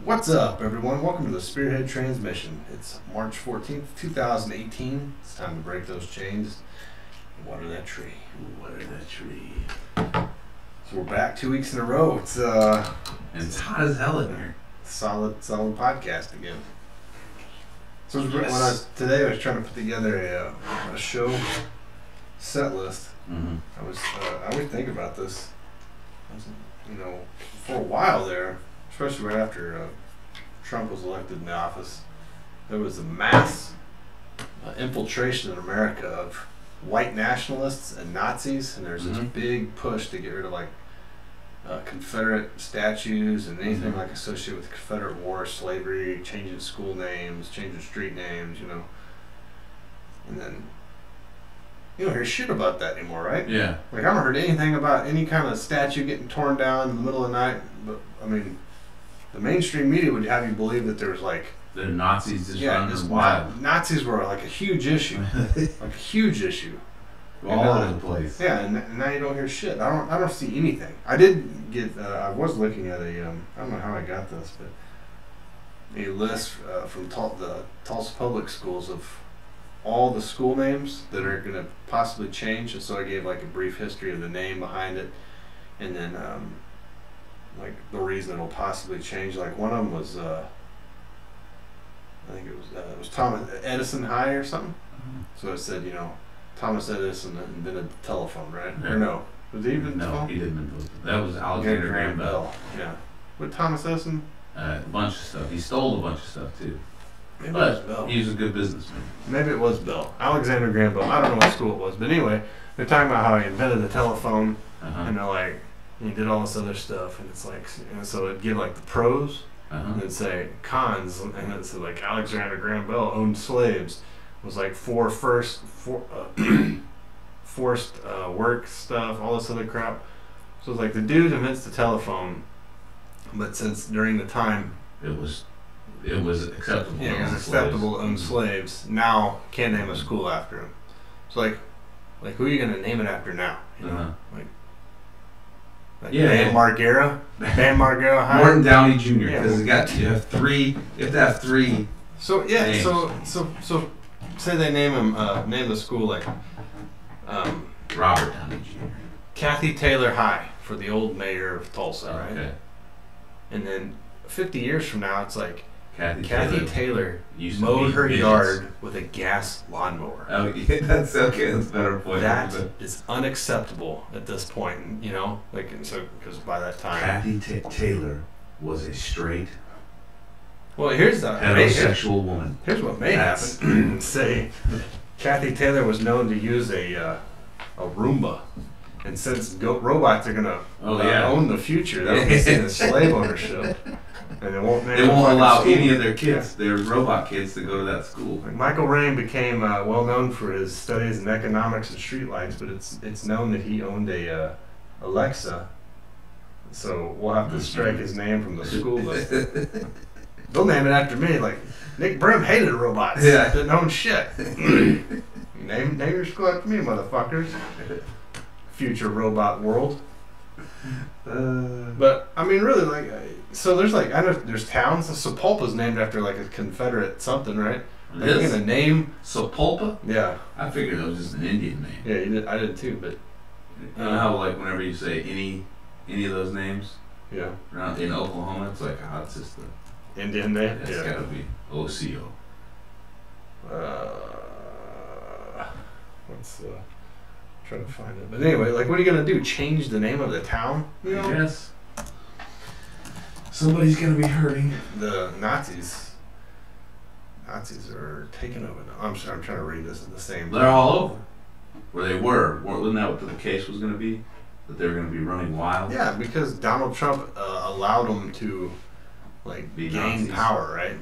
What's up, everyone? Welcome to the Spearhead transmission. It's March 14th, 2018. It's time to break those chains and water that tree. Water that tree. So we're back 2 weeks in a row. It's and it's hot as hell in here. solid podcast again. So Yes. Today I was trying to put together a show set list. Mm-hmm. I always think about this. For a while there, especially right after Trump was elected in the office, there was a mass infiltration in America of white nationalists and Nazis, and there's this big push to get rid of Confederate statues and anything like associated with the Confederate War, slavery, changing school names, changing street names, and then you don't hear shit about that anymore, right? Yeah. Like, I haven't heard anything about any kind of statue getting torn down in the middle of the night, but I mean, the mainstream media would have you believe that there was the Nazis just running wild. Nazis were like a huge issue, All over the place. Yeah, and now you don't hear shit. I don't see anything. I did get. I was looking at I don't know how I got this, but a list from the Tulsa Public Schools of all the school names that are going to possibly change, and so I gave a brief history of the name behind it, and then the reason it'll possibly change. One of them was I think it was Thomas Edison High or something. So it said Thomas Edison invented the telephone, right? Yeah. Or no, was he even? No, he didn't invent it. That was Alexander Graham Bell. Yeah, with Thomas Edison. A bunch of stuff. He stole a bunch of stuff too. Maybe it was But Bell. he was a good businessman. Maybe it was Bell. Alexander Graham Bell. I don't know what school it was, but anyway, they're talking about how he invented the telephone, and they're he did all this other stuff, and it's so it'd give the pros, and it'd say cons, and it'd say Alexander Graham Bell owned slaves, was forced work stuff, all this other crap. So it's the dude invents the telephone, but since during the time it was acceptable. Yeah, it was acceptable to own slaves. Now, can't name a school after him. So, who are you going to name it after now? Bam Margera? Bam Margera High? Morton Downey Jr. Because you have to have three. So, yeah, names. so say they name him, name the school Robert Downey Jr. Kathy Taylor High for the old mayor of Tulsa, right? Okay. And then 50 years from now, it's Kathy Taylor used to mowed her midgets. yard with a gas lawnmower. Oh, yeah, that's okay. That's a better point. That is unacceptable at this point, because by that time. Kathy Taylor was a straight Well, here's the heterosexual woman. Here's what may happen. Say, Kathy Taylor was known to use a Roomba, and since robots are gonna own the future, that would be seen as slave ownership. And they won't allow any of their kids, their robot kids, to go to that school. Michael Rain became well known for his studies in economics and streetlights, but it's known that he owned a Alexa. So we'll have to strike his name from the school list. They'll name it after me. Nick Brim hated robots. Yeah. Didn't own shit. name your school after me, motherfuckers. Future robot world. But I mean, really, so there's I know there's towns. Sapulpa's named after a Confederate something, right? Are you gonna name Sapulpa? Yeah. I figured it was just an Indian name. Yeah, you did. I did too, but you know how whenever you say any of those names, yeah, around in Oklahoma, it's it's just the Indian name. It's gotta be OCO. Let's try to find it. But anyway, what are you gonna do? Change the name of the town? Yes. Somebody's gonna be hurting. The Nazis are taking over now. I'm sorry, I'm trying to read this at the same time. They're all over. Where they were. Wasn't that what the case was gonna be? That they were gonna be running wild? Yeah, because Donald Trump allowed them to gain Nazis. power, right?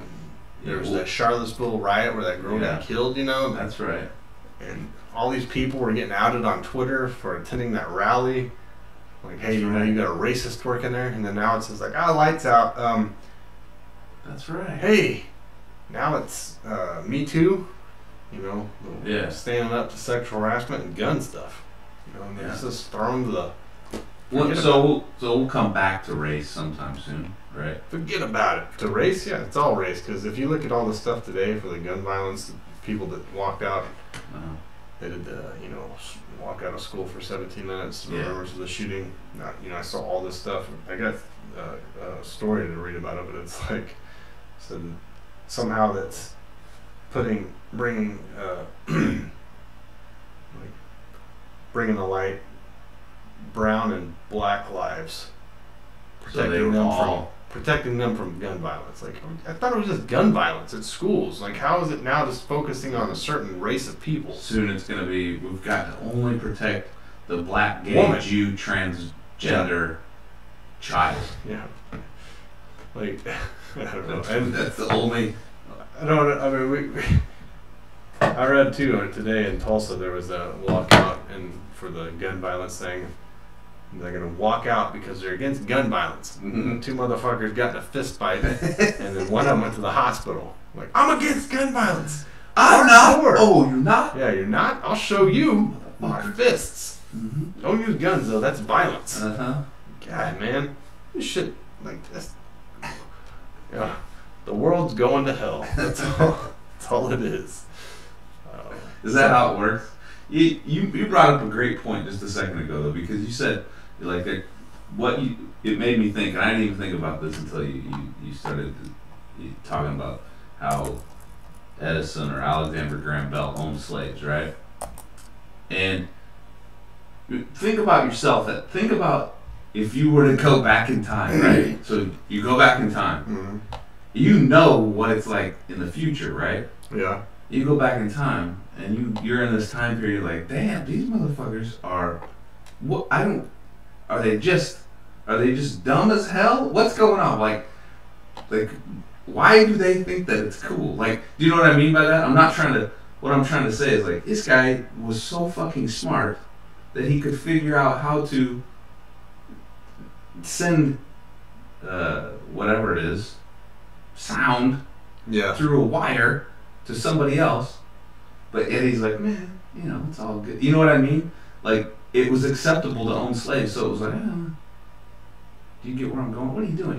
There was that Charlottesville riot where that girl got killed, That's right. And all these people were getting outed on Twitter for attending that rally. Hey, you got a racist working there, and then now it's just lights out. That's right. Hey, now it's Me Too. Standing up to sexual harassment and gun stuff. And it's just thrown to Well, so we'll come back to race sometime soon, right? Forget about it. To race, yeah, it's all race. Because if you look at all the stuff today for the gun violence, the people that walked out, they did, walk out of school for 17 minutes. Yeah. Rumors of the shooting. I saw all this stuff. I got a story to read about it, but it's like, so somehow that's bringing bringing the light brown and black lives, protecting them from gun violence. Like, I thought it was just gun violence at schools. Like, how is it now just focusing on a certain race of people? Soon it's going to be, we've got to only protect the black, gay, Woman. Jew, transgender child. Yeah. Like, I don't know. And That's the only. I read too today in Tulsa there was a walkout for the gun violence thing. They're gonna walk out because they're against gun violence. Mm-hmm. Two motherfuckers got in a fist fight, and then one of them went to the hospital. Like, I'm against gun violence. I'm not. Oh, you're not? Yeah, you're not. I'll show you my fists. Mm-hmm. Don't use guns though. That's violence. Uh-huh. God, man, this shit like this. Yeah, the world's going to hell. That's all it is. Is that how it works? You brought up a great point just a second ago though, because you said like that it made me think, and I didn't even think about this until you started talking about how Edison or Alexander Graham Bell owned slaves, right? And think about yourself. Think about if you were to go back in time, right? So you go back in time. Mm-hmm. You know what it's like in the future, right? Yeah. You go back in time and you're in this time period like, damn, these motherfuckers are what are they just dumb as hell? What's going on? Like why do they think that it's cool? Like, do you know what I mean by that? What I'm trying to say is like, this guy was so fucking smart that he could figure out how to send whatever it is, sound through a wire to somebody else, but yet he's like, man, it's all good. You know what I mean? Like, it was acceptable to own slaves, so it was like, do you get where I'm going? What are you doing?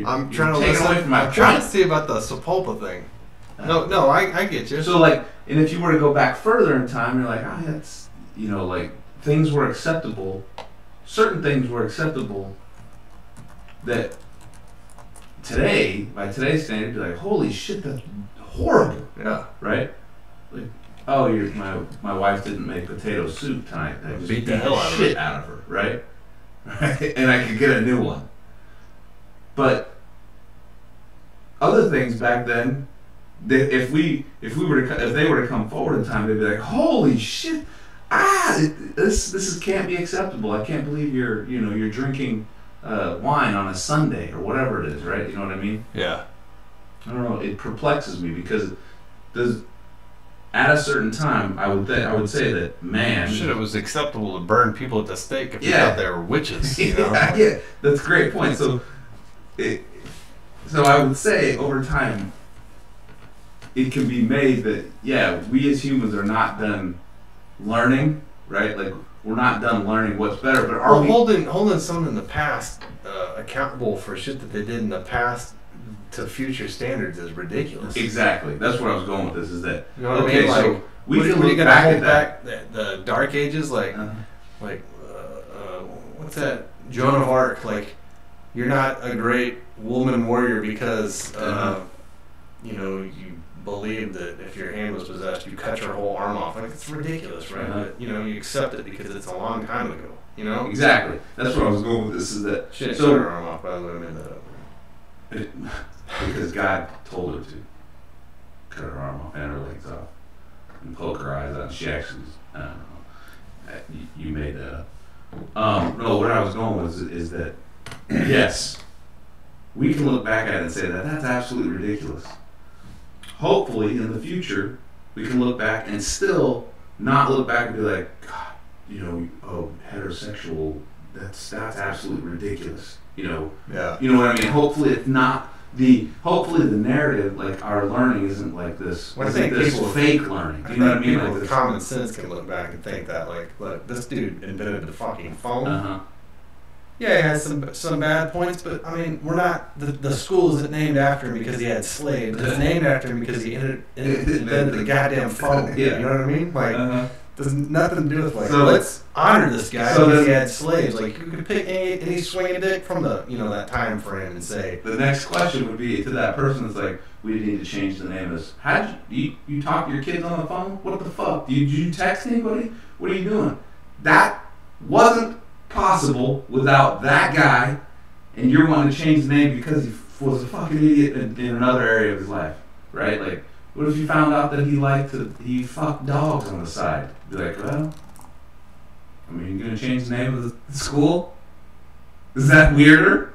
I'm trying to taking away from my I'm trying to see about the Sepulpa thing. No, I get you. So like, and if you were to go back further in time, you're like, that's, like things were acceptable, certain things were acceptable that today, by today's standard, you're like, holy shit, that's horrible. Yeah. Right? Like, oh, my wife didn't make potato soup tonight. I just beat the hell out of her, right? Right? And I could get a new one. But other things back then, if they were to come forward in time, they'd be like, holy shit, this can't be acceptable. I can't believe you're drinking wine on a Sunday or whatever it is, right? You know what I mean? Yeah. I don't know. It perplexes me because at a certain time, I would say that man. Shit, it was acceptable to burn people at the stake if you thought they were witches. You know? Yeah, that's a great point. So I would say over time, it can be made that we as humans are not done learning, right? Like, we're not done learning what's better, but are we holding someone in the past accountable for shit that they did in the past to future standards is ridiculous. Exactly. That's where I was going with this. Is that you know what I mean? Like, so we can look look back back at the Dark Ages, like what's that? Joan of Arc. Like, you're not a great woman warrior because you believe that if your hand was possessed, you cut your whole arm off. Like, it's ridiculous, right? But you accept it because it's a long time ago. Exactly. That's where I was going with this. Is that she cut her arm off? By the way, I made that up. Because God told her to cut her arm off and her legs off and poke her eyes out. She actually, I don't know. You made that up. No, where I was going is that yes, we can look back at it and say that that's absolutely ridiculous. Hopefully, in the future, we can look back and still not look back and be like, God, heterosexual. That's absolutely ridiculous. Yeah. You know what I mean? Hopefully it's not hopefully the narrative, like our learning isn't like this. Well, I think this people fake learning. You know what I mean? People Like with this common sense can look back and think that, like, look, this dude invented the fucking phone. Yeah, he has some bad points, but I mean, we're not the school isn't named after him because he had slaves. It's named after him because he invented the goddamn phone. Yeah. You know what I mean? Like, there's nothing to do with like. So let's honor this guy so because he had slaves. Like, you could pick any swinging dick from the that time frame and say. The next question would be to that person that's like, we need to change the name of this. How'd you talk to your kids on the phone? What the fuck? Did you text anybody? What are you doing? That wasn't possible without that guy, and you're wanting to change the name because he was a fucking idiot in another area of his life, right? Like, what if you found out that he fucked dogs on the side? Be like, well, I mean, you're gonna change the name of the school? Is that weirder?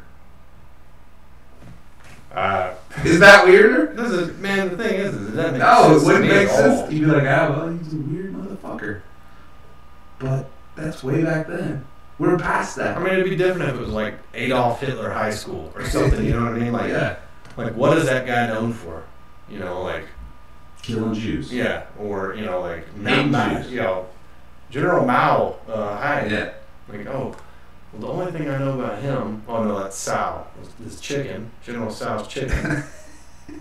Is that weirder? Man, the thing is does that make No, sense? it wouldn't to me make at sense. all. You'd be like, well, he's a weird motherfucker. But that's way back then. We're past that. I mean, it'd be different if it was like Adolf Hitler High School or something. You know what I mean? Like, yeah. Like, what is that guy known for? Like Killing Jews. yeah, or like Hating Mao, Jews. General Mao. Hi. Yeah. Like, oh, well, the only thing I know about him, oh no, that's Cao. This chicken, General Cao's chicken.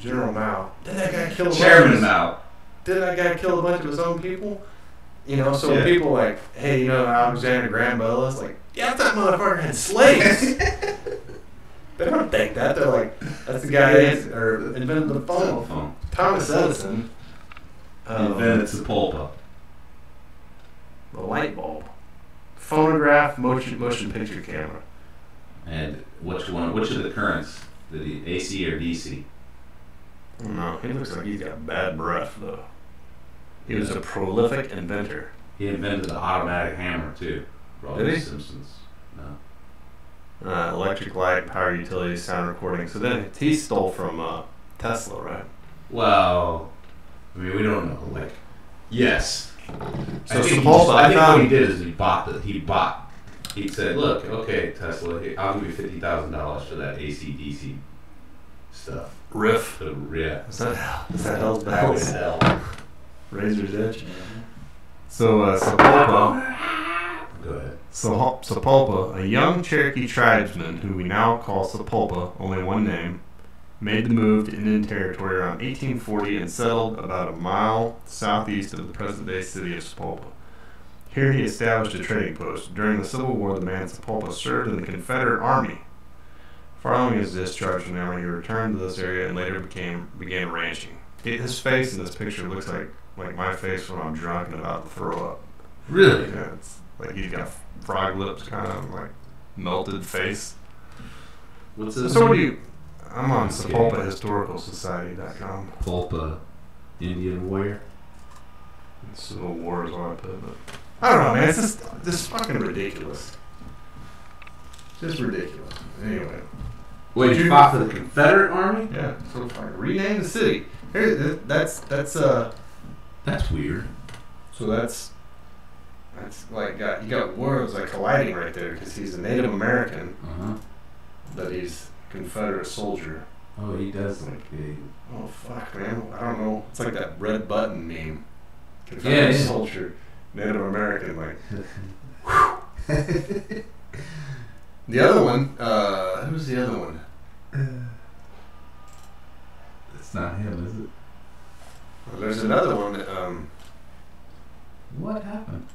General Mao. Did that guy kill a bunch Chairman of Mao. Did that guy kill a bunch of his own people? So Yeah. people like, hey, Alexander Graham Bell is like, yeah, that motherfucker had slaves. They don't think that. They're like, that's the guy that invented the Cell phone. phone. Thomas Edison. Invented Sepulpa. The light bulb. Phonograph, motion picture camera. And which of the currents? The AC or DC? I don't know. He looks like he's got bad breath, though. He was a prolific inventor. He invented the automatic hammer too. For all Did the he? Simpsons. No. Electric light, power utilities, sound recording. So then he stole from Tesla, right? Well, I mean, we don't know. Like, yes. So I think Sepulpa, I think what he did is he said, look, okay, Tesla, I'll give you $50,000 for that AC/DC stuff. Riff. Yeah. Is that Hell's Back? Hell. Razor's Edge. So Sepulpa. Go ahead. Sepulpa, a young Cherokee tribesman who we now call Sepulpa, only one name, made the move to Indian Territory around 1840 and settled about a mile southeast of the present-day city of Sepulpa. Here he established a trading post. During the Civil War, the man Sepulpa served in the Confederate Army. Following his discharge from the Army, he returned to this area and later began ranching. His face in this picture looks like my face when I'm drunk and about to throw up. Really? Yeah, it's like he's got frog lips, kind of like melted face. What's this? So what do you? I'm on SepulpaHistoricalSociety.com. Sepulpa, Indian warrior. Civil War is what I put, but I don't know, man. It's just fucking ridiculous. Just ridiculous. Anyway. Wait, you fought for the Confederate Army? Yeah. So fucking rename the city. Here, that's weird. So that's like you got worlds like colliding right there because he's a Native American, but he's a Confederate soldier. Oh, he does look big. Oh fuck, man! I don't know. It's like that red button meme. Confederate soldier, Native American, like. The other one. Who's the other one? It's not him, is it? Well, there's another one that What happened?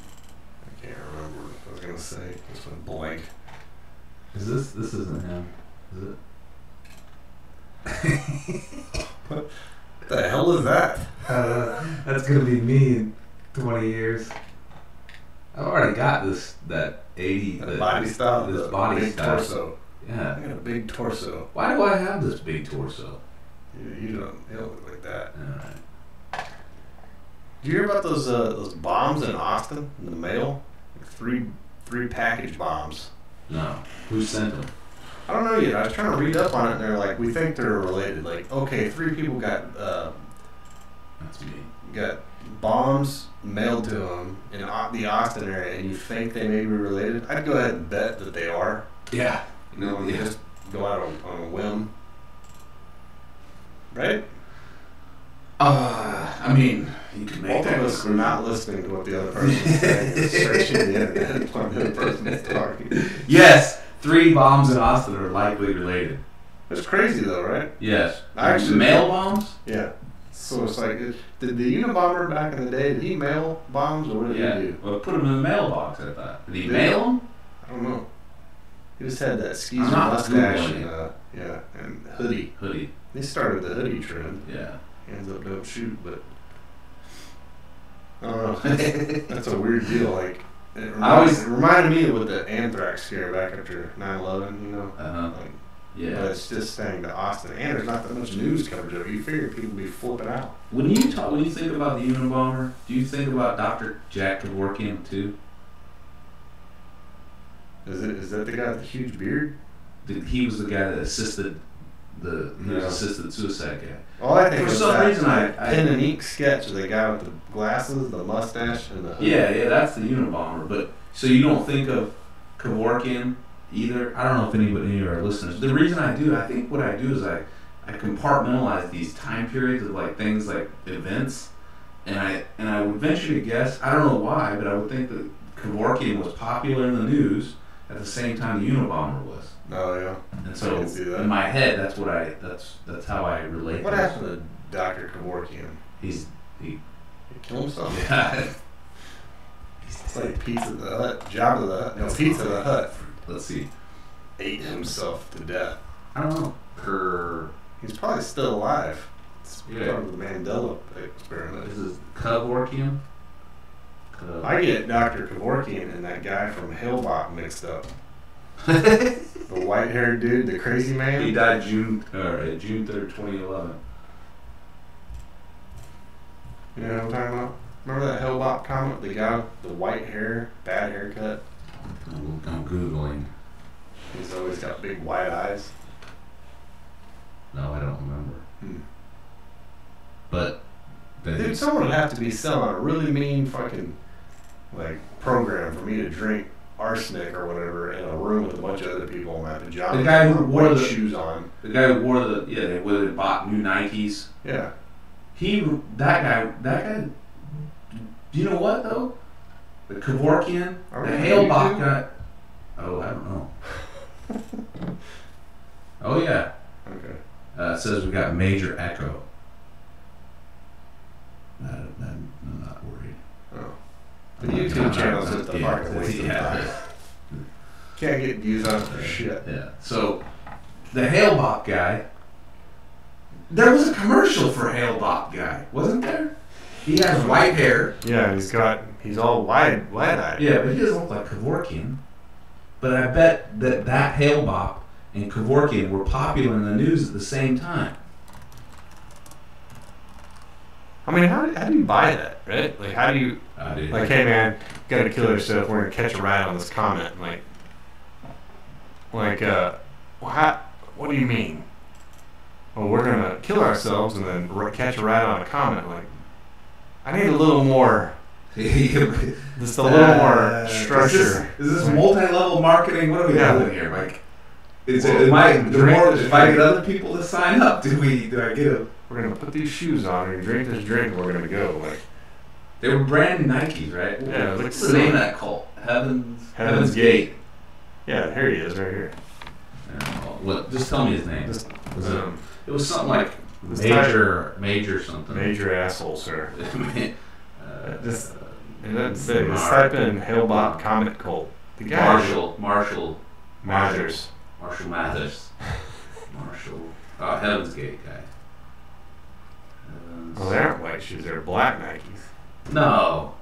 I can't remember. What I was gonna say just went blank. Is this isn't him? Is it? What the hell is that? That's gonna be me in 20 years. I've already got that 80 Body style. This the body big style. torso. Yeah. I got a big torso. Why do I have this big torso? You don't look like that. Alright. Did you hear about those bombs in Austin in the mail? Like three package bombs. No. Who sent them? I don't know yet. I was trying to read up on it, and they're like, we think they're related. Like, okay, 3 people got That's me. got bombs mailed to them in the Austin area, and you think they may be related? I'd go ahead and bet that they are. Yeah. You know, you just go out on a whim, right? I mean, you can make Both that of us are not listening to what the other person is saying. Just searching the internet while the other person is talking. Yes, 3 bombs in Austin are likely related. It's crazy though, right? Yes. Actually, mail bombs? Yeah. So it's like, did the Unabomber back in the day, did he mail bombs or what did he do? Well, put them in the mailbox, I thought. Did he mail them? I don't know. He just had that skeezer not mustache Googling and, and hoodie. Hoodie. They started the hoodie trend. Yeah. Hands up, don't shoot, but I don't know. That's a weird deal. Like, it reminded me of with the anthrax scare back after 9/11, you know? Like, yeah. But it's just saying to Austin, and there's not that much news coverage of it. You figure people would be flipping out. When you think about the Unabomber, do you think about Dr. Jack Kevorkian too? Is that the guy with the huge beard? He was the guy that assisted assisted suicide guy. All I think for is some that reason pen and ink sketch of the guy with the glasses, the mustache, and the hood. Yeah, that's the Unabomber. But so you don't think of Kevorkian either? I don't know if any of our listeners. The reason I do, I think what I do is I compartmentalize these time periods of like things like events, and I would venture to guess, I don't know why, but I would think that Kevorkian was popular in the news at the same time the Unabomber was. Oh yeah. And so in my head, that's how I relate. What happened to Dr. Kevorkian? He killed himself. Yeah. It's like Pizza the Hut, Jabba the Hut. No, Pizza the Hut. Let's see. Ate himself to death. I don't know. He's probably still alive. It's part Yeah. of the Mandela experiment. This is Kevorkian. I get Dr. Kevorkian and that guy from Hillbop mixed up. The white-haired dude, the crazy man. He died June 3rd, 2011. You know what I'm talking about? Remember that Hillbop comic? The guy with the white hair, bad haircut? I'm Googling. He's always got big white eyes. No, I don't remember. But dude, someone would have to be selling a really mean fucking like program for me to drink arsenic or whatever in a room with a bunch of other people in my pajamas. The guy who wore white the shoes on. The guy who wore they bought new Nikes. Yeah. That guy. Do you know what though? The Kevorkian, the Halebach guy. Oh, I don't know. Oh yeah. Okay. It says we got major echo. I'm not worried. Oh. The YouTube channel's just a fucking waste of time. Can't get views on it for shit. Yeah. So, the Halebach guy. There was a commercial for Halebach guy, wasn't there? He has white hair. Yeah, he's all wide-eyed. Yeah, but he doesn't look like Kevorkian. But I bet that Halebach and Kevorkian were popular in the news at the same time. I mean, how do you buy that, right? Like, how do you... Like, hey, man, gotta kill yourself. We're gonna catch a ride on this comment. What do you mean? Well, we're gonna kill ourselves and then catch a ride on a comment. Like, I need a little more... just a little more structure. Is this multi-level marketing? What are we doing here? Like, if I get other people to sign up, do I get a... We're gonna put these shoes on, we're gonna drink this drink, and we're gonna go. Like, they were brand new Nikes, right? Yeah. What's the name of that cult? Heaven's Gate. Yeah, here he is, right here. What? Just tell me his name. It was something like major something. Major asshole, sir. Just type in Hillbop Comic Cult. The guy. Marshall Mathers. Heaven's Gate guy. Well, they aren't white shoes. They're black Nikes. No.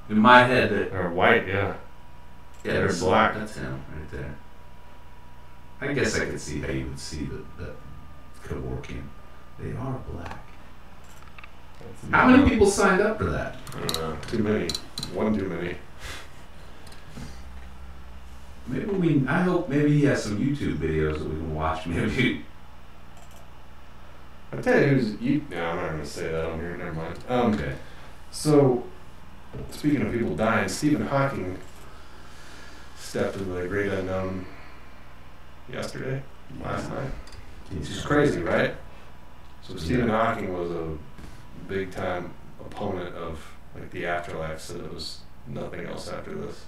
In my head, they're white. Yeah. Yeah, they're black. That's him right there. I guess I could see how you would see that Kevorkian. They are black. How many people signed up for that? Too many. One too many. I hope he has some YouTube videos that we can watch. Maybe. I tell you, no, I'm not going to say that on here. Never mind. Okay. So, speaking of people dying, Stephen Hawking stepped into the great unknown last night. It's just crazy, right? So Stephen Hawking was a big-time opponent of like the afterlife, said it was nothing else after this.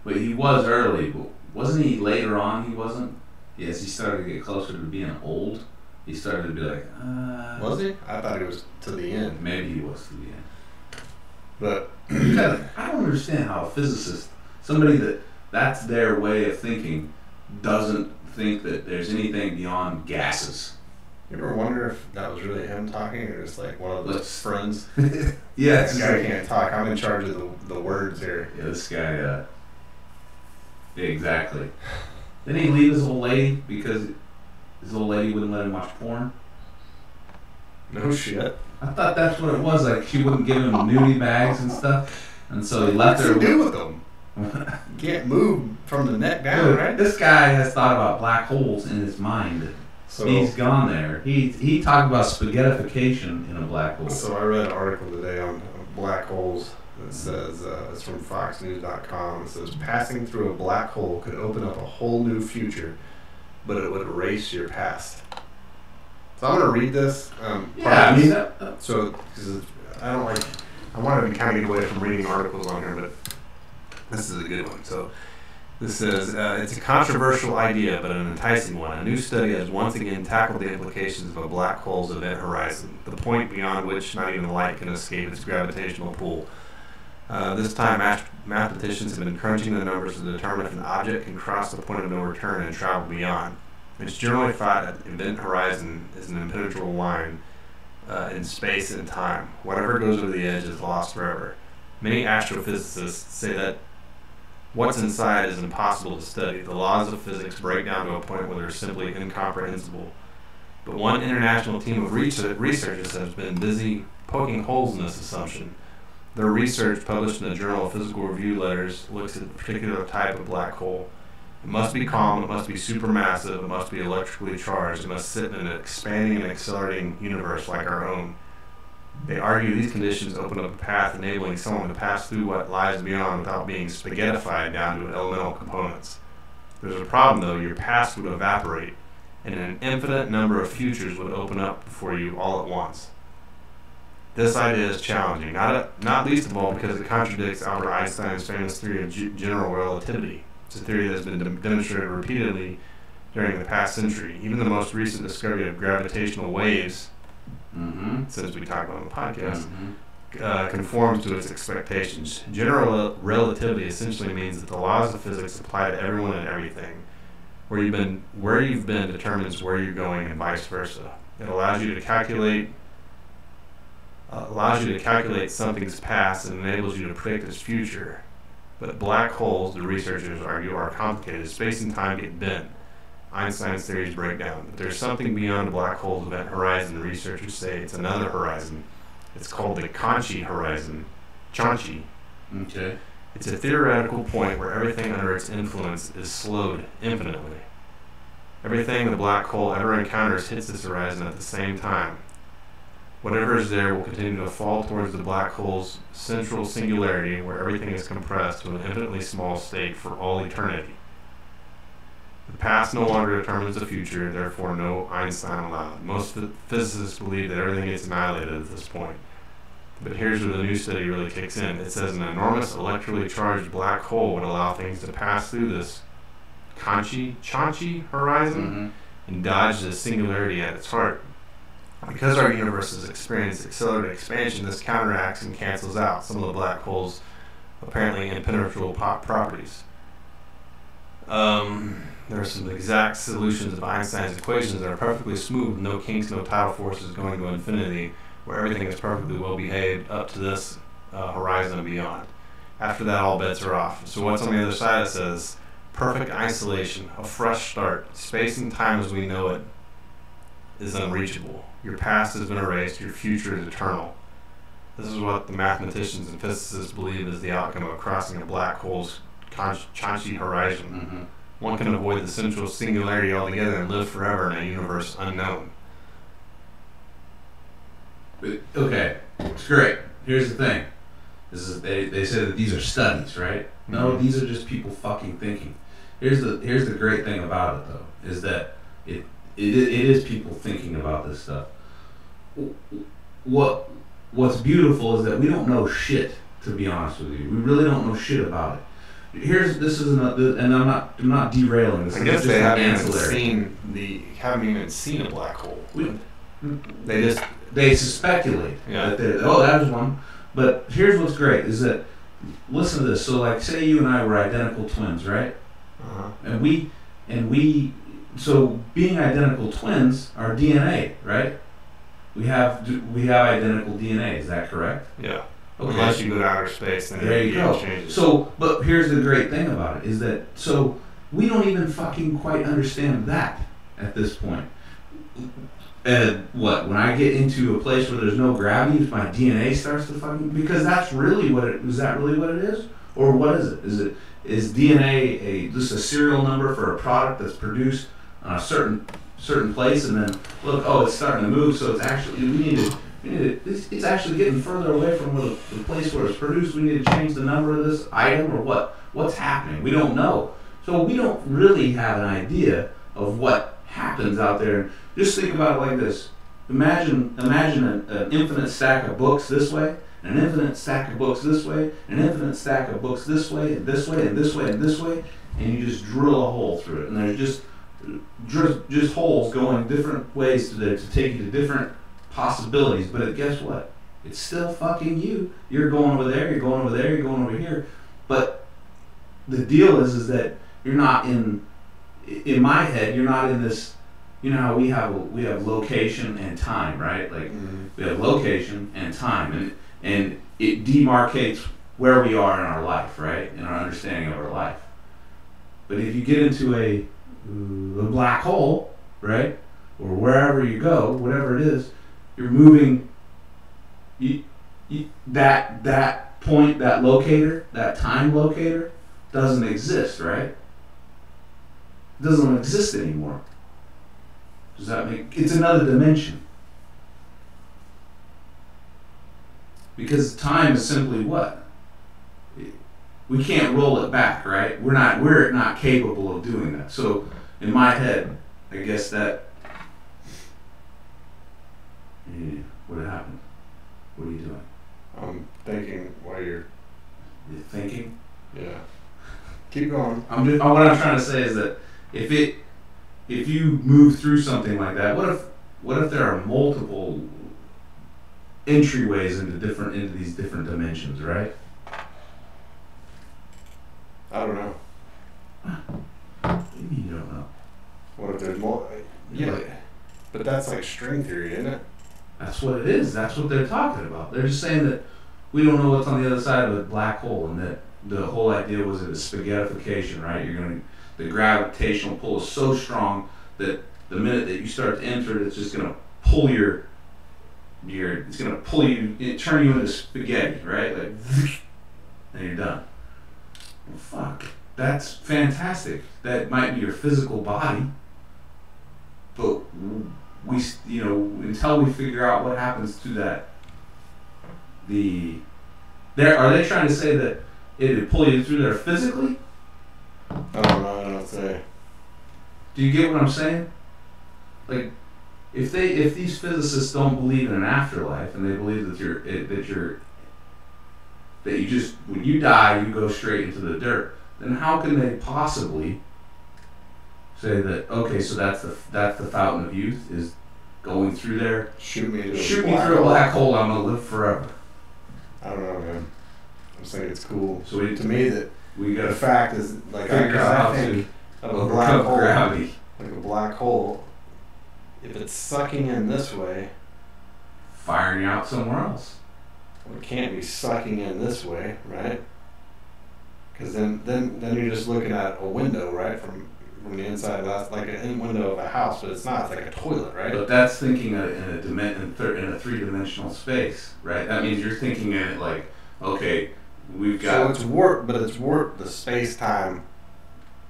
But he was early. But wasn't he later on? He wasn't. Yes, he started to get closer to being old. He started to be like, Was he? I thought he was to the end. Maybe he was to the end. But I don't understand how a physicist, somebody that's their way of thinking, doesn't think that there's anything beyond gases. You ever wonder if that was really him talking or just like one of those friends? Yeah, this guy can't talk. I'm in charge of the words here. Yeah, this guy, yeah, exactly. Didn't he leave his old lady because his old lady wouldn't let him watch porn? No shit. I thought that's what it was. Like, she wouldn't give him nudie bags and stuff. And so he left her. What's he do with them? You can't move from the neck down, Dude, right? This guy has thought about black holes in his mind. So he's gone there. He talked about spaghettification in a black hole. So I read an article today on black holes that says, it's from foxnews.com. It says, passing through a black hole could open up a whole new future, but it would erase your past. So I'm going to read this. Yeah, I mean, so, because I don't like, I wanted to kind of get away from reading articles on here, but this is a good one. So this says, it's a controversial idea, but an enticing one. A new study has once again tackled the implications of a black hole's event horizon, the point beyond which not even light can escape its gravitational pull. This time, mathematicians have been crunching the numbers to determine if an object can cross the point of no return and travel beyond. It's generally thought that the event horizon is an impenetrable line in space and time. Whatever goes over the edge is lost forever. Many astrophysicists say that what's inside is impossible to study. The laws of physics break down to a point where they're simply incomprehensible. But one international team of researchers has been busy poking holes in this assumption. Their research, published in the Journal of Physical Review Letters, looks at a particular type of black hole. It must be calm, it must be supermassive, it must be electrically charged, it must sit in an expanding and accelerating universe like our own. They argue these conditions open up a path enabling someone to pass through what lies beyond without being spaghettified down to elemental components. There's a problem though, your past would evaporate, and an infinite number of futures would open up before you all at once. This idea is challenging, not least of all because it contradicts Albert Einstein's famous theory of general relativity. It's a theory that has been demonstrated repeatedly during the past century. Even the most recent discovery of gravitational waves, since we talked about on the podcast, conforms to its expectations. General relativity essentially means that the laws of physics apply to everyone and everything. Where you've been determines where you're going, and vice versa. It allows you to calculate something's past and enables you to predict its future. But black holes, the researchers argue, are complicated. Space and time get bent. Einstein's theories break down. But there's something beyond the black hole's event horizon. The researchers say it's another horizon. It's called the Conchi horizon. Conchi. Okay. It's a theoretical point where everything under its influence is slowed infinitely. Everything the black hole ever encounters hits this horizon at the same time. Whatever is there will continue to fall towards the black hole's central singularity, where everything is compressed to an infinitely small state for all eternity. The past no longer determines the future, therefore no Einstein allowed. Most physicists believe that everything gets annihilated at this point. But here's where the new study really kicks in. It says an enormous electrically charged black hole would allow things to pass through this Conchi horizon and dodge the singularity at its heart. Because our universe has experienced accelerated expansion, this counteracts and cancels out some of the black hole's apparently impenetrable properties. There are some exact solutions of Einstein's equations that are perfectly smooth, no kinks, no tidal forces going to infinity, where everything is perfectly well behaved up to this horizon and beyond. After that, all bets are off. So what's on the other side? It says perfect isolation, a fresh start. Space and time as we know it is unreachable. Your past has been erased, your future is eternal. This is what the mathematicians and physicists believe is the outcome of crossing a black hole's Conchi horizon. One can avoid the central singularity altogether and live forever in a universe unknown. Okay, it's great. Here's the thing. They say that these are studies, right? No, these are just people fucking thinking. Here's the great thing about it though, is that it is people thinking about this stuff. What's beautiful is that we don't know shit, to be honest with you. We really don't know shit about it. this is another, and I'm not derailing. This I is guess just they haven't even ancillary. seen a black hole. They speculate Yeah. that that was one. But here's what's great is that, listen to this. So like, say you and I were identical twins, right? And we so being identical twins, our DNA, right? We have identical DNA. Is that correct? Yeah. Okay. Unless you go to outer space, then There you go. changes. So, but here's the great thing about it is that so we don't even fucking quite understand that at this point. And when I get into a place where there's no gravity, my DNA starts to fucking, because that's really what it is. That really what it is, or what is it? Is DNA just a serial number for a product that's produced on a certain place, and then look, it's starting to move, so it's actually it's actually getting further away from the place where it's produced. We need to change the number of this item, or what's happening. We don't know, so we don't really have an idea of what happens out there. Just think about it like this. Imagine an infinite stack of books this way, and an infinite stack of books this way, and an infinite stack of books this way, and this way, and this way, and this way, and you just drill a hole through it, and there's just holes going different ways to take you to different possibilities. But guess what? It's still fucking you. You're going over there, you're going over there, you're going over here. But the deal is that you're not in my head, you're not in this. You know how we have location and time, right? Like we have location and time, and it demarcates where we are in our life, right? In our understanding of our life. But if you get into a black hole, right, or wherever you go, whatever it is, you're moving. That point, that locator, that time locator, doesn't exist, right? It doesn't exist anymore. Does that make? It's another dimension. Because time is simply what? We can't roll it back, right? We're not capable of doing that. So in my head, I guess that. Yeah, what happened? What are you doing? I'm thinking while you're thinking. Yeah. Keep going. What I'm trying to say is that if you move through something like that, what if there are multiple entryways into these different dimensions, right? I don't know. Maybe you don't know. What if there's more? Yeah, but that's like string theory, isn't it? That's what it is. That's what they're talking about. They're just saying that we don't know what's on the other side of a black hole, and that the whole idea was that it's spaghettification, right? The gravitational pull is so strong that the minute that you start to enter it, it's just going to pull it's going to pull you, turn you into spaghetti, right? Like, and you're done. Well, fuck. That's fantastic. That might be your physical body, but until we figure out what happens to that, are they trying to say that it'd pull you through there physically? I don't know. I don't say. Do you get what I'm saying? Like, if these physicists don't believe in an afterlife, and they believe that you just, when you die you go straight into the dirt, then how can they possibly say that? Okay, so that's the fountain of youth is going through there. Shoot me through a black hole. I'm gonna live forever. I don't know, man. I'm saying it's cool. So to me that. We got the fact is, like, I think of a black hole, gravity. Like a black hole, if it's sucking in this way, firing out somewhere else. Well, it can't be sucking in this way, right? Because then you're just looking at a window, right, from the inside. That's like a window of a house, but it's not. It's like a toilet, right? But that's thinking in a three-dimensional space, right? That means you're thinking in it like, okay. We've got. So it's warped the space-time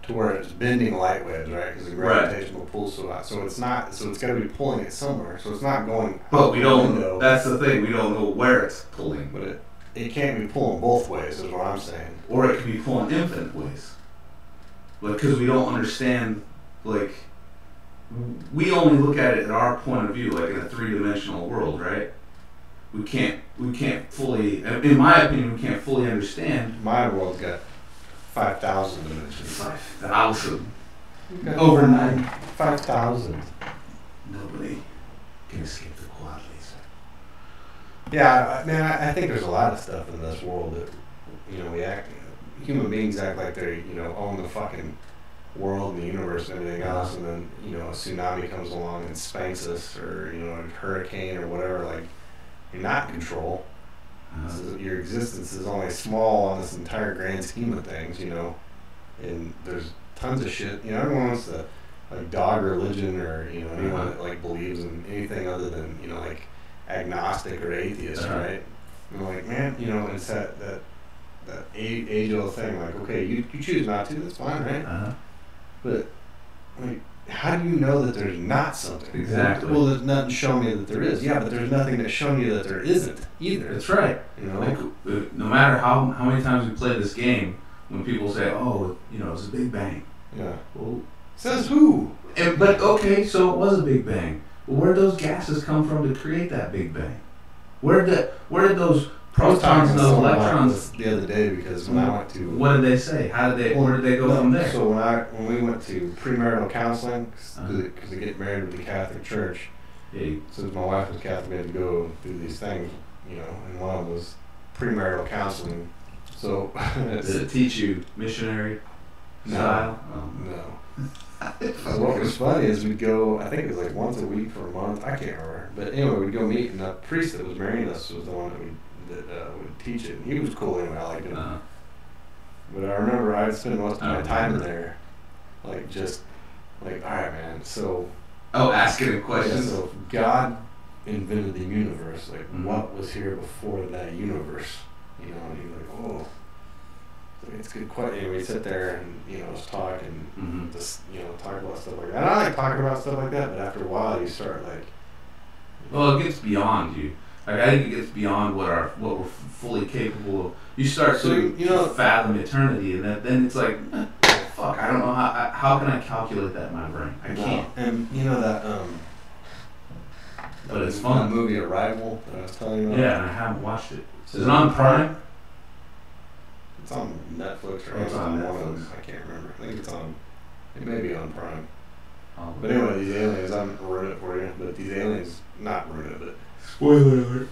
to where it's bending light waves, right? Because the gravitational pull so high. So it's not. So it's got to be pulling it somewhere. So it's not going. But we don't know. That's the thing. We don't know where it's pulling. But it can't be pulling both ways, is what I'm saying. Or it could be pulling infinite ways. Because we don't understand. Like, we only look at it in our point of view, like in a three-dimensional world, right? We can't fully, in my opinion, we can't fully understand. My world's got 5,000 dimensions. 5,000. Over 5,000. Nobody can escape the quad laser. Yeah, man, I think there's a lot of stuff in this world that, human beings act like they, own the fucking world and the universe and everything else, and then, a tsunami comes along and spanks us, or, a hurricane or whatever, like, you're not in control. So your existence is only small on this entire grand scheme of things, and there's tons of shit. Everyone wants to like dog religion or anyone that like believes in anything other than like agnostic or atheist, right? And like, man, it's that age old thing. Like, okay, you choose not to, that's fine, right? But like, how do you know that there's not something? Exactly. Well, there's nothing showing you that there is. Yeah, but there's nothing that's showing you that there isn't either. That's right. Like, no matter how many times we play this game, when people say, "Oh, it's a Big Bang." Yeah. Well, says who? But okay, so it was a Big Bang. Well, where did those gases come from to create that Big Bang? Where did those protons and those electrons? The other day, because when I went to, what did they say? Where did they go from there? So when we went to premarital counseling, because we get married with the Catholic Church, since my wife was Catholic, we had to go do these things, and one of them was premarital counseling. So did it teach you missionary style? No. So what was funny is we'd go, I think it was like once a week for a month, I can't remember, but anyway, we'd go meet, and the priest that was marrying us was the one that would teach it, and he was cool anyway, I liked him. But I remember I'd spend most of my time in there, like just like, all right, man, so asking him questions. So if God invented the universe, like what was here before that universe? And he was like, oh, it's a good question. Anyway, we sit there and just talk and just talk about stuff like that. And I like talking about stuff like that, but after a while you start like, well, it gets beyond you. Like, I think it gets beyond what we're fully capable of. You start to fathom eternity, and then it's like, fuck, I don't know how can I calculate that in my brain? I can't. And but it's fun. That movie Arrival that I was telling you about. Yeah, and I haven't watched it. Is it on Prime? It's on Netflix or it's on Netflix. I can't remember. I think it may be on Prime. But anyway, these aliens, I'm ruining it for you, but these aliens, not ruin it, but spoiler alert.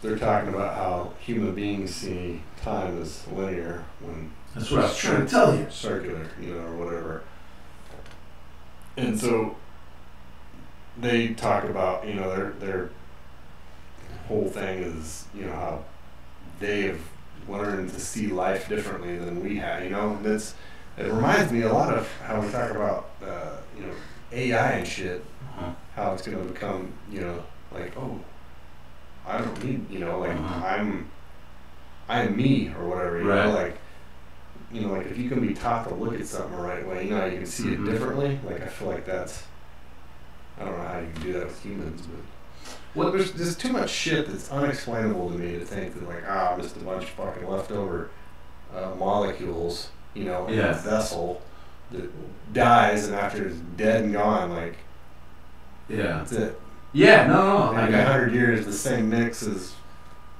They're talking about how human beings see time as linear when that's what I was trying to tell you. Circular, or whatever. And so they talk about, their whole thing is, how they have learned to see life differently than we have, and it reminds me a lot of how we talk about, AI and shit, how it's going to become, like, oh, I don't need, like, I'm me or whatever, like, like if you can be taught to look at something the right way, you can see it differently. Like, I feel like I don't know how you can do that with humans, but there's too much shit that's unexplainable to me to think that, like, I'm just a bunch of fucking leftover molecules, in a vessel that dies, and after it's dead and gone, like, that's it. Yeah, no. Like 100 years, the same mix is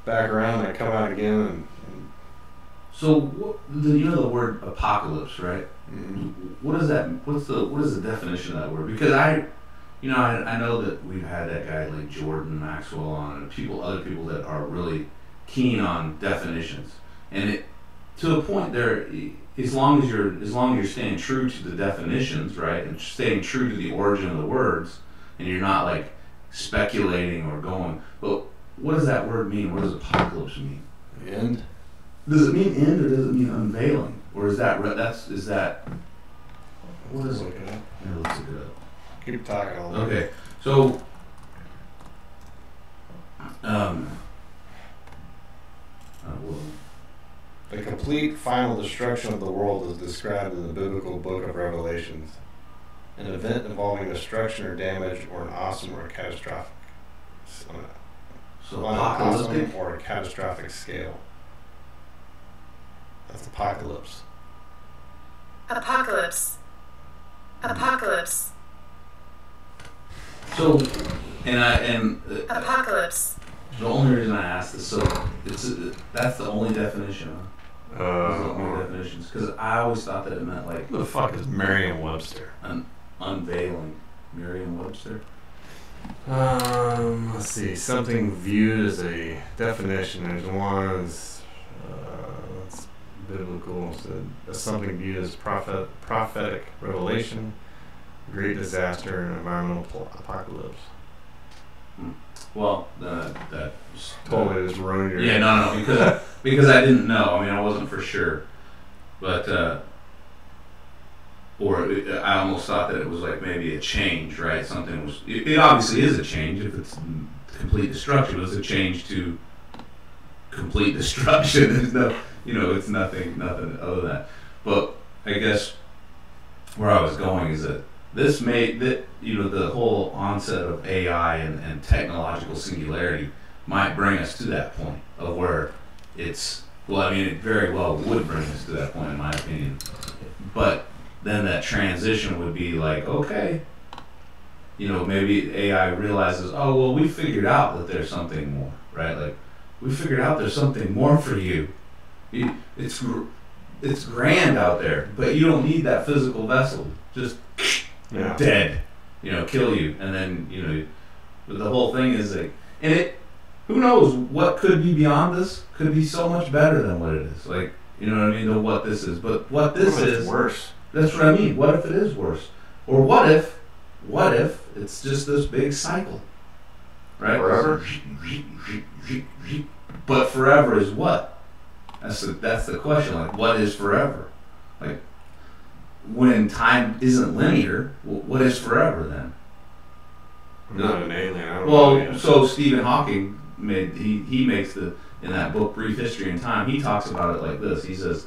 back around and come out again. And so, the word apocalypse, right? Mm-hmm. What is that? What is the definition of that word? Because I know that we've had that guy like Jordan Maxwell on, and other people that are really keen on definitions, and it to a point there. As long as you're staying true to the definitions, right, and staying true to the origin of the words, and you're not like speculating or going. But what does that word mean? What does apocalypse mean? End. Does it mean end, or does it mean unveiling, or is that what is look it up. Yeah, let's look it up. Keep talking all day. Okay, so the complete final destruction of the world is described in the biblical book of Revelations. An event involving destruction or damage, or an awesome or a catastrophic, so on apocalyptic an awesome or a catastrophic scale. That's apocalypse. Apocalypse. Apocalypse. So, apocalypse. The only reason I asked this, so that's the only definition. Huh? More definitions, because I always thought that it meant like Who the fuck is Merriam-Webster? unveiling. Merriam-Webster. Let's see. Something viewed as a definition. There's one that's biblical. So something viewed as prophetic revelation, great disaster, and environmental apocalypse. Well, that Totally just ruined your. Yeah, no, because I didn't know. I mean, I wasn't for sure, but I almost thought that it was like maybe a change, right? Something was. It obviously is a change if it's complete destruction. It's a change to complete destruction. There's no, it's nothing other than that. But I guess where I was going is that this made that the whole onset of AI and technological singularity might bring us to that point of where it's. Well, I mean, it very well would bring us to that point, in my opinion. But then that transition would be like, okay, maybe AI realizes, oh, well, we figured out that there's something more, right? Like, we figured out there's something more for you. It's grand out there, but you don't need that physical vessel. Just dead, kill you. And then, but the whole thing is like, who knows what could be beyond this? Could be so much better than what it is. Like, you know what I mean? Than what this is. But what this is worse. That's what I mean. What if it is worse? Or what if it's just this big cycle? Right? Forever? But forever is what? That's the question. Like, what is forever? Like, when time isn't linear, what is forever then? I'm not an alien. I don't know yet. So Stephen Hawking he makes in that book Brief History in Time, he talks about it like this. He says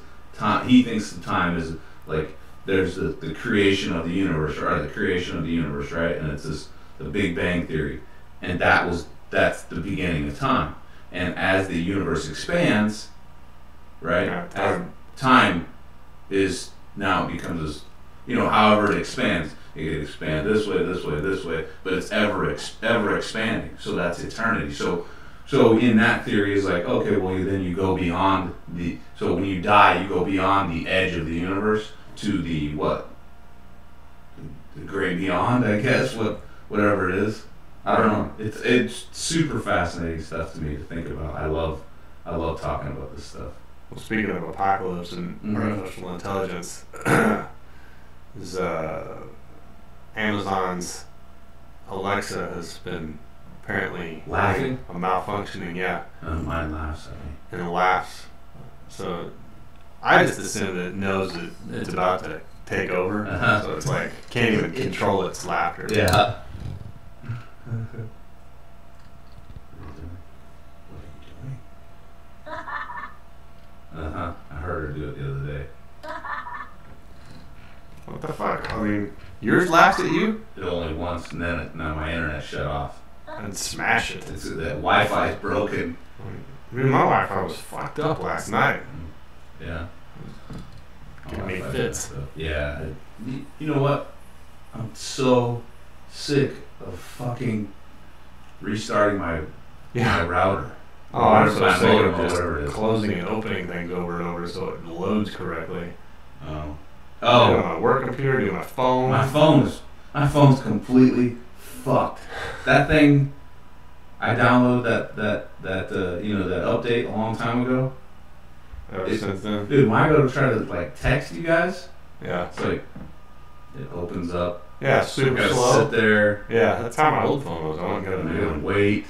he thinks the time is like there's the creation of the universe, or the creation of the universe, right? And it's the Big Bang Theory, and that's the beginning of time. And as the universe expands, right? Time is now becomes however it expands. It can expand this way, but it's ever expanding. So that's eternity. So in that theory is like, okay, well then you go beyond so when you die, you go beyond the edge of the universe to the what? The great beyond, I guess, whatever it is. I don't know. It's super fascinating stuff to me to think about. I love talking about this stuff. Well, speaking of apocalypse and artificial intelligence, is Amazon's Alexa has been apparently laughing, malfunctioning. Yeah. Mine laughs at me. And it laughs. So I just assume that it knows that it's about to take over. So it's like can't even control its laughter. Yeah. What are you doing? I heard her do it the other day. What the fuck? I mean, yours laughs at you? It only once, and then now my internet shut off. And smash it. That Wi-Fi is broken. I mean, my Wi-Fi was fucked up last night. Yeah. Giving me fits. Yeah. You know what? I'm so sick of fucking restarting my router. Oh, I'm so sick of whatever it just is. closing and opening things over and over so it loads correctly. Oh. Do my work computer, do my phone. My phone's completely fucked. That thing, I downloaded that update a long time ago. Ever since then. Dude, when I go to try to text you guys, Yeah. it's like it opens up. Yeah, super gotta slow. sit there. Yeah, that's how my old phone was. I wasn't gonna And I do gotta it. wait.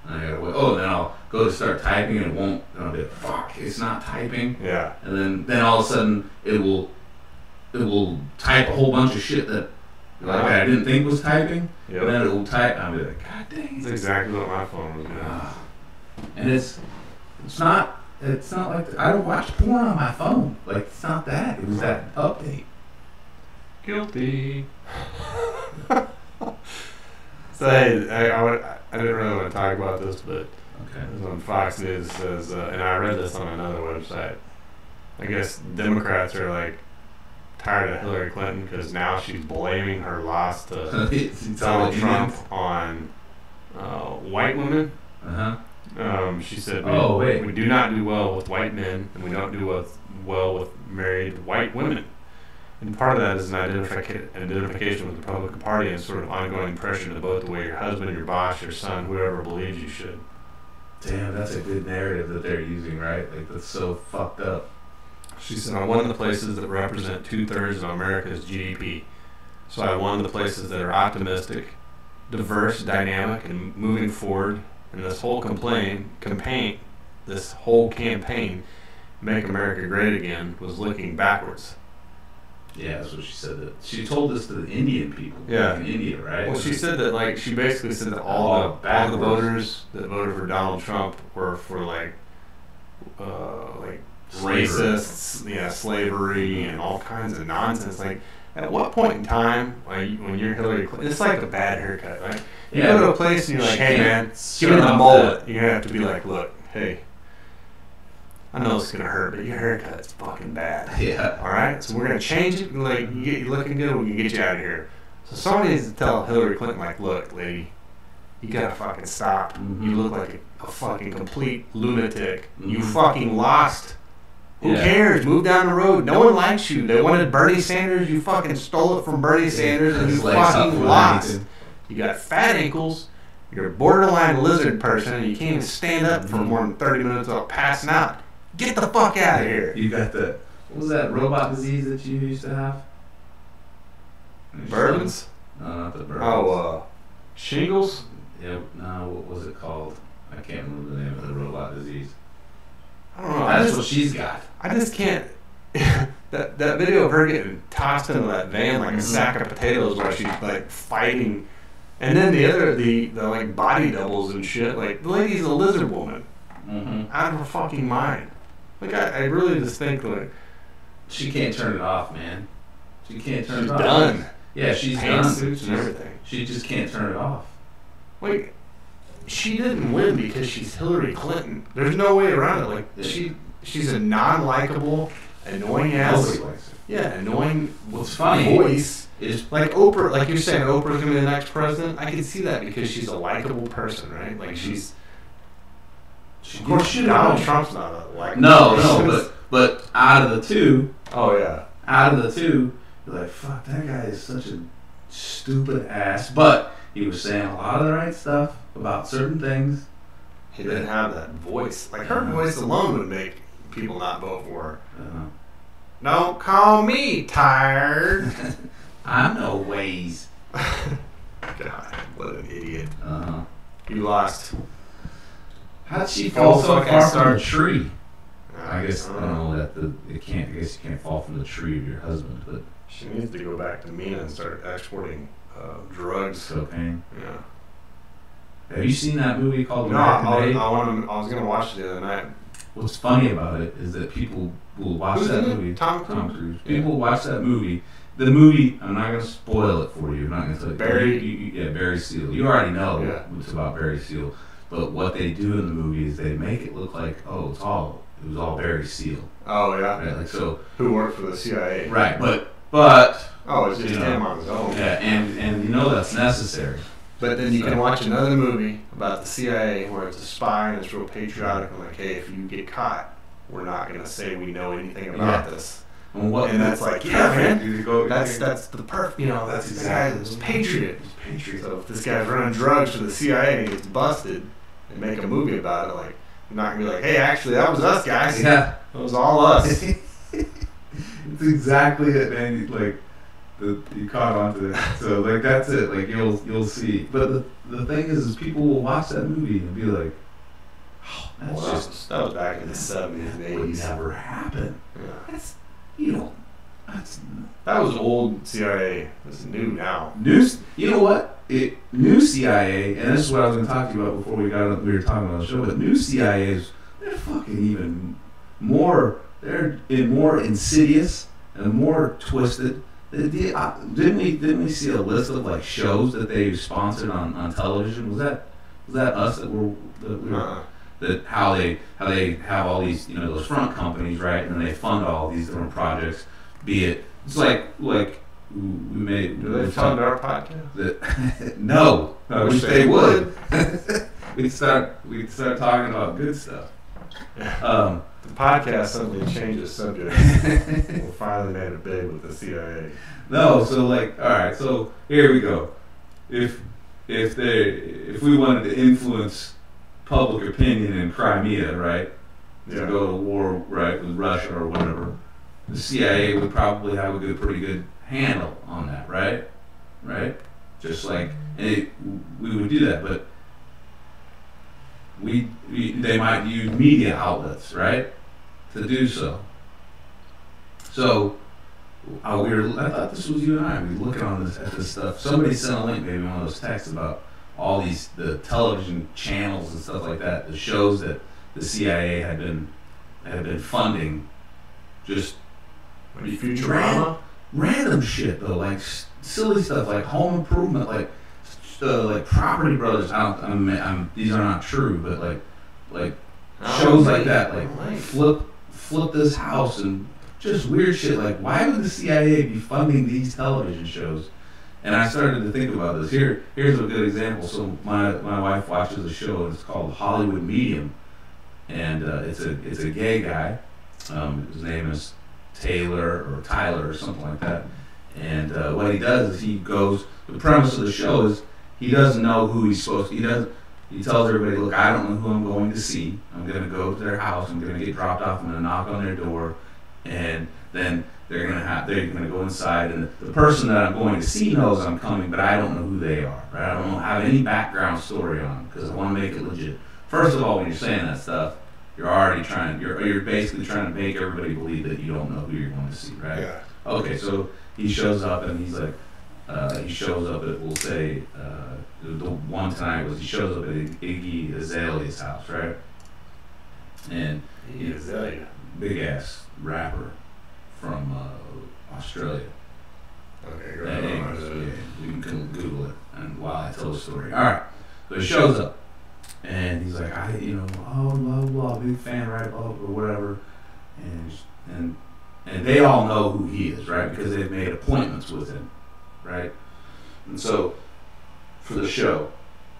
And I gotta wait. Oh, then I'll go to start typing and it won't. And I'll be like, fuck, it's not typing. Yeah. And then all of a sudden it will type a whole bunch of shit that I didn't think was typing. Yep. And then it will type. And I'll be like, God dang. That's exactly what my phone was doing. And it's not like I don't watch porn on my phone. Like it's not that. It was that update. Guilty. So hey, I didn't really want to talk about this, but Okay. it was on Fox News says, and I read this on another website. I guess Democrats are tired of Hillary Clinton because now she's blaming her loss to Donald Trump on white women. She said, we do not do well with white men, and we don't do well with married white women. And part of that is an identification with the Republican Party and sort of ongoing pressure to vote the way your husband, your boss, your son, whoever believes you should. Damn, that's a good narrative that they're using, right? Like, that's so fucked up. She said, I'm one of the places that represent 2/3 of America's GDP. So I'm one of the places that are optimistic, diverse, dynamic, and moving forward. And this whole campaign, Make America Great Again, was looking backwards. Yeah, that's what she said. That she told this to the Indian people. Yeah, in India, right? Well, she said that, like, she basically said that all the voters that voted for Donald Trump were for like racists, slavery, and all kinds of nonsense. Like, at what point in time, like, when you're Hillary Clinton, it's like a bad haircut, right? You go to a place and you're like, hey man, give me the mullet. You're gonna have to be like, look, hey, I know it's gonna hurt, but your haircut's fucking bad. Yeah. All right, so we're gonna change it. Like, you looking good, we can get you out of here. So somebody needs to tell Hillary Clinton, like, look, lady, you gotta fucking stop. Mm-hmm. You look like a fucking complete lunatic. Mm-hmm. You fucking lost. Who cares? Move down the road. No one likes you. They wanted Bernie Sanders. You fucking stole it from Bernie Sanders, and you fucking lost. You got fat ankles. You're a borderline lizard person, and you can't even stand up for more than 30 minutes without passing out. Get the fuck out of here. You got what was that robot disease that you used to have? Bourbons? No, not the bourbons. Oh, shingles? Yeah, no, what was it called? I can't remember the name of the robot disease. I don't know. That's what she's got. I just can't. that video of her getting tossed into that van like a sack of potatoes while she's like fighting, and then the like body doubles and shit. Like, the lady's a lizard woman, out of her fucking mind. Like, I really just think, like, she can't turn it off, man. She can't turn it off. She's done. Yeah, she's done. Suits and everything. She just can't turn it off. Like, she didn't win because she's Hillary Clinton. There's no way around it. Like, she's a non-likable, annoying ass. Nobody likes her. Yeah, annoying. What's funny voice. Is like Oprah. Like you're saying, Oprah's gonna be the next president. I can see that because she's a likable person, right? Like, she's. Of course, Donald Trump's not a likable. No, but out of the two. Oh yeah. Out of the two, you're like, fuck, that guy is such a stupid ass. But he was saying a lot of the right stuff about certain things. He didn't have that voice. Like, her voice alone would make people not vote for her. Don't call me tired. I'm no ways. God, what an idiot. You lost. How'd she fall so far from the tree? I guess I don't know that I guess you can't fall from the tree of your husband, but she needs to go back to MENA and start exporting drugs. Cocaine. Yeah. Have you seen that movie called No, American I was gonna watch it the other night. What's funny about it is that people will watch that movie. Tom Cruise. Yeah. People will watch that movie. The movie, I'm not gonna spoil it for you. I'm not gonna tell you. Barry Seal. You already know it's about Barry Seal. But what they do in the movie is they make it look like, it was all Barry Seal. Oh yeah. Right, like, so who worked for the CIA? Right, but it's just him on his own. Yeah, and you know that's necessary. But then you can watch another movie about the CIA where it's a spy and it's real patriotic and like, hey, if you get caught, we're not gonna say we know anything about this. And that's like, yeah, man, that's the perfect, that's exactly this patriot. So if this guy's running drugs for the CIA and he gets busted, and make a movie about it, like, you're not gonna be like, hey, actually, that was us, guys. Yeah, it was all us. It's exactly it, man. Like, you caught on to that. So like that's it. Like you'll see. But the thing is people will watch that movie and be like, oh, that was back in the 70s and 80s. Would never happen. Yeah. That was old CIA. It's new now. You know what? New CIA, and this is what I was going to talk to you about before we were talking about the show. But new CIAs, they're fucking even more. They're more insidious and more twisted. Didn't we see a list of like shows that they sponsored on television? Was that us that how they have all these those front companies, right? And then they fund all these different projects. It's like we made. Do they fund our podcast? No, I wish they would. we'd start talking about good stuff. The podcast suddenly changes subjects. We finally made it big with the CIA. No, so like, all right, so here we go. If we wanted to influence public opinion in Crimea, right, to go to war, right, with Russia or whatever, the CIA would probably have a pretty good handle on that, right? Right? Just like, we would do that, but they might use media outlets, right, to do so. So I thought this was you and I. We were looking at this stuff. Somebody sent a link, maybe one of those texts about all the television channels and stuff like that. The shows that the CIA had been funding, just Futurama. Random shit though, like silly stuff, like Home Improvement, like Property Brothers. These are not true, but like shows like that, like flip this house and just weird shit. Like, why would the CIA be funding these television shows? And I started to think about this. Here's a good example. So my wife watches a show, and it's called Hollywood Medium, and it's a gay guy. His name is Tyler or something like that. And what he does is he goes. The premise of the show is he doesn't know who he's supposed to. He tells everybody, look, I don't know who I'm going to see. I'm going to go to their house. I'm going to get dropped off. I'm going to knock on their door, and then they're going to go inside. And the person that I'm going to see knows I'm coming, but I don't know who they are. Right? I don't have any background story on them because I want to make it legit. First of all, when you're saying that stuff, you're basically trying to make everybody believe that you don't know who you're going to see, right? Yeah. Okay, so he shows up and he's like, we'll say, the one tonight was he shows up at Iggy Azalea's house, right? And Iggy Azalea, big ass rapper from Australia. Okay, Yeah, great. you can Google it and while I tell the story. All right, so he shows up and he's like, blah blah, big fan, right, blah, or whatever, and they all know who he is, right, because they've made appointments with him, right, and so for the show.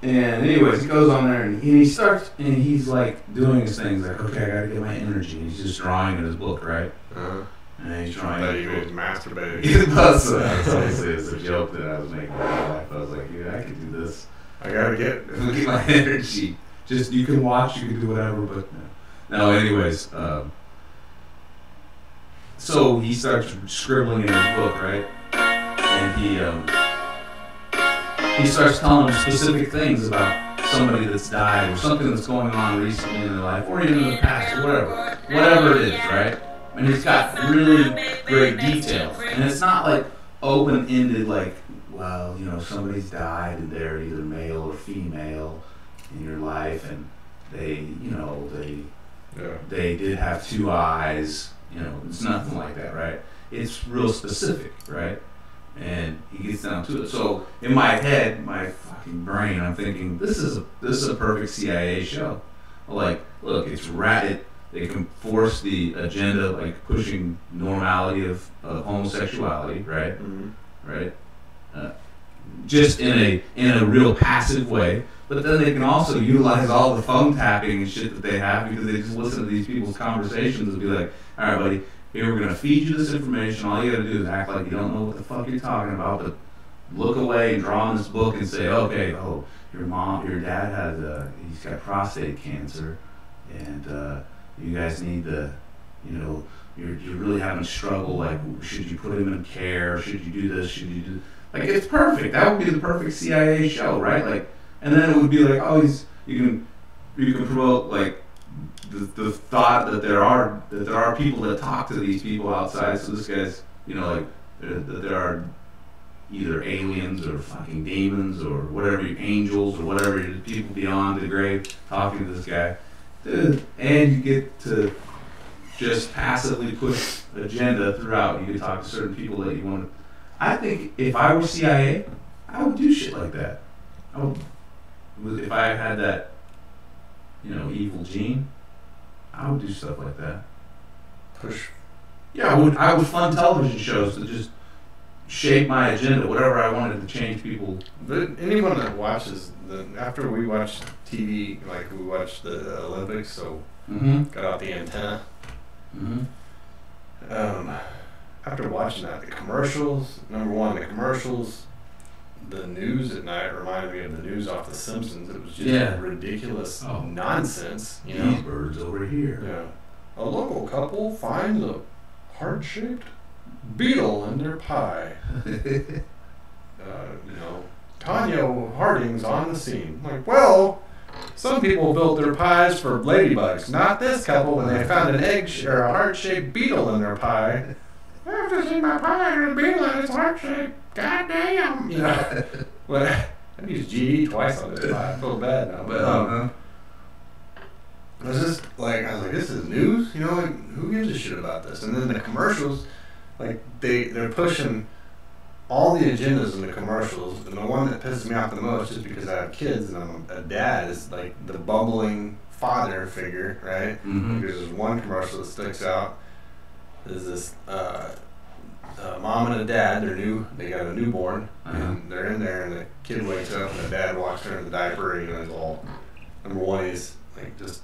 And anyways, he goes on there and he's like doing his things like, okay, I gotta get my energy. And he's just drawing in his book, right? Uh-huh. And he's trying I to. you was masturbating. That's obviously it's a joke that I was making with my wife. I was like, yeah, I can do this. I gotta get My energy. Just you can watch, you can do whatever, but no. Anyways, so he starts scribbling in his book, right? And he starts telling them specific things about somebody that's died or something that's going on recently in their life, or even in the past, or whatever it is, right? And he's got really great details, and it's not like open-ended, like, well, somebody's died and they're either male or female in your life, and they did have two eyes. It's nothing like that, right? It's real specific, right? And he gets down to it. So in my head, my fucking brain, I'm thinking this is a perfect CIA show. Like, look, it's they can force the agenda, like pushing normality of homosexuality, right? Mm-hmm. Right? Just in a real passive way. But then they can also utilize all the phone tapping and shit that they have because they just listen to these people's conversations and be like, all right, buddy, here we're going to feed you this information. All you got to do is act like you don't know what the fuck you're talking about, but look away and draw in this book and say, okay, your dad he's got prostate cancer, and you guys need to, you're really having a struggle, like, should you put him in care, should you do this, should you do, like, it's perfect. That would be the perfect CIA show, right? Like, and then it would be like, oh, you can promote, like, the thought that there are people that talk to these people outside. So this guy's, like, that there are either aliens or fucking demons or whatever, angels or whatever, people beyond the grave talking to this guy. Dude, and you get to just passively push agenda throughout. You can talk to certain people that you want to. I think if I were CIA, I would do shit like that. If I had that, evil gene, I would do stuff like that. Push. Yeah, I would fund television shows to just shape my agenda, whatever I wanted to change people. But anyone that watches after we watch TV, like we watched the Olympics, so got out the antenna. After watching that, the commercials. Number one, the commercials. The news at night reminded me of the news off The Simpsons. It was just ridiculous nonsense. You know? These birds over here. Yeah. A local couple finds a heart-shaped beetle in their pie. Tanya Harding's on the scene. Like, well, some people built their pies for ladybugs. Not this couple when they found an egg or a heart-shaped beetle in their pie. I have to see my pie and a beetle and it's heart-shaped. God damn. You know. But I used GD twice on this pie. I feel bad now. But I was like, this is news? You know, like, who gives a shit about this? And then the commercials, like, they're pushing all the agendas in the commercials, and the one that pisses me off the most, just because I have kids and I'm a dad, is like the bumbling father figure, right? There's this one commercial that sticks out. There's this mom and a dad. They got a newborn, and they're in there, and the kid wakes up, and the dad walks her in the diaper, and he's all, number one, he's like just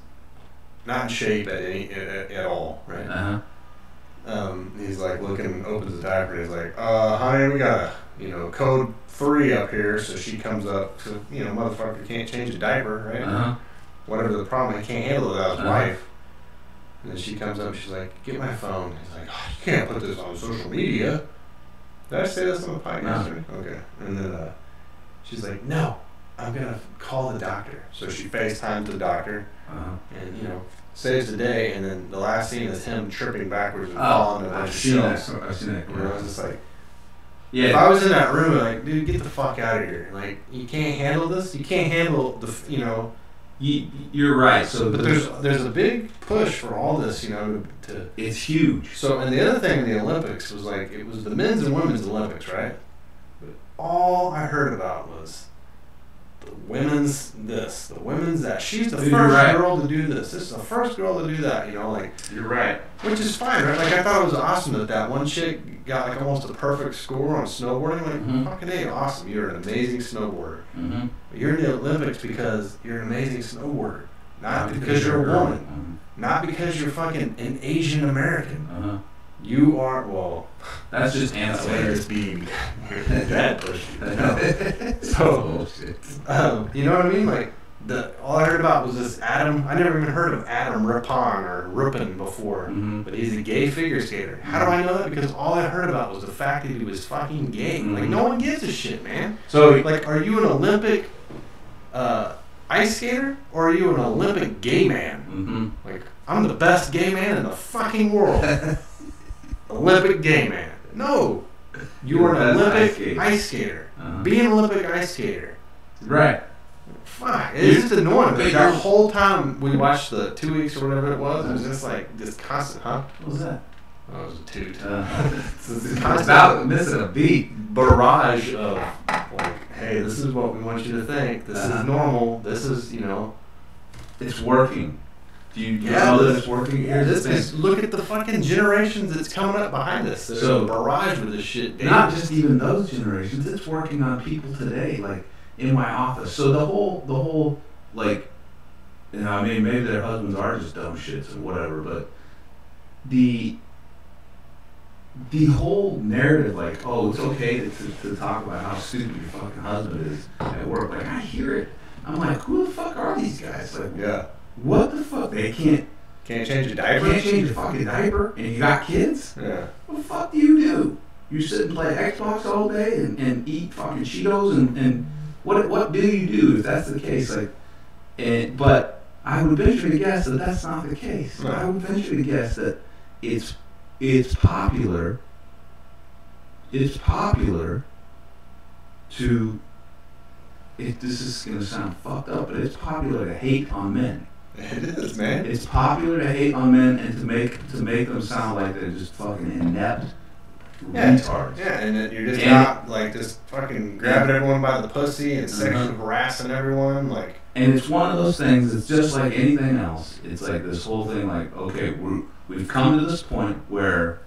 not in shape at all, right? He's like opens the diaper, and he's like, honey, we got code 3 up here. So she comes up, so, motherfucker can't change a diaper, right? Whatever the problem, he can't handle it without his wife. And then she comes up, and she's like, get my phone. He's like, oh, you can't put this on social media. Did I say this on the podcast? No. Okay. And then she's like, no, I'm going to call the doctor. So she FaceTimes the doctor, and, saves the day, and then the last scene is him tripping backwards and falling. I've seen that. I've seen that. I was just like, if I was in that room, like, dude, get the fuck out of here. Like, you can't handle this. You can't handle You're right. So, but there's a big push for all this, to. It's huge. So, and the other thing in the Olympics was like, it was the men's and women's Olympics, right? But all I heard about was the women's this, the women's that. She's the first girl to do this. This is the first girl to do that, You're right. Which is fine, right? Like, I thought it was awesome that one chick got like almost a perfect score on snowboarding. Like, fucking A, awesome. You're an amazing snowboarder. But you're in the Olympics because you're an amazing snowboarder. Not because you're a woman. Not because you're fucking an Asian American. You are, well, that's just ancillary. Being that pushy. So, you know what I mean? Like, all I heard about was this Adam. I never even heard of Adam Rippon or Ruppin before, but he's a gay figure skater. How do I know that? Because all I heard about was the fact that he was fucking gay. Like, no one gives a shit, man. So, like, are you an Olympic ice skater, or are you an Olympic gay man? Like, I'm the best gay man in the fucking world. Olympic gay man. No. You are an Olympic ice skater. Be an Olympic ice skater. Right. Fuck. It's just annoying. Like, the whole time we watched the 2 weeks or whatever it was just like this constant, What was that? Oh, it was a toot. It's about missing a beat. Barrage of, like, hey, this is what we want you to think. This is normal. This is, It's working. Do you know that it's working here? Look at the fucking generations that's coming up behind us. There's a barrage with this shit. David. Not just even those generations. It's working on people today, like in my office. So the whole, like, I mean, maybe their husbands are just dumb shits or whatever, but the whole narrative, like, oh, it's okay to talk about how stupid your fucking husband is at work. Like, I hear it. I'm like, who the fuck are these guys? Like, what the fuck? They can't change a diaper? Can't change a fucking diaper? And you got kids? Yeah. What the fuck do you do? You sit and play Xbox all day and eat fucking Cheetos and what do you do if that's the case? Like, but I would venture to guess that that's not the case. No. I would venture to guess that it's popular. It's popular to. This is gonna sound fucked up, but it's popular to hate on men. It is, man. It's popular to hate on men and to make them sound like they're just fucking inept retards. Yeah, and you're just not like just fucking grabbing everyone by the pussy and sexually harassing everyone, like. And it's one of those things. It's just like anything else. It's like this whole thing. Like, okay, we've come to this point where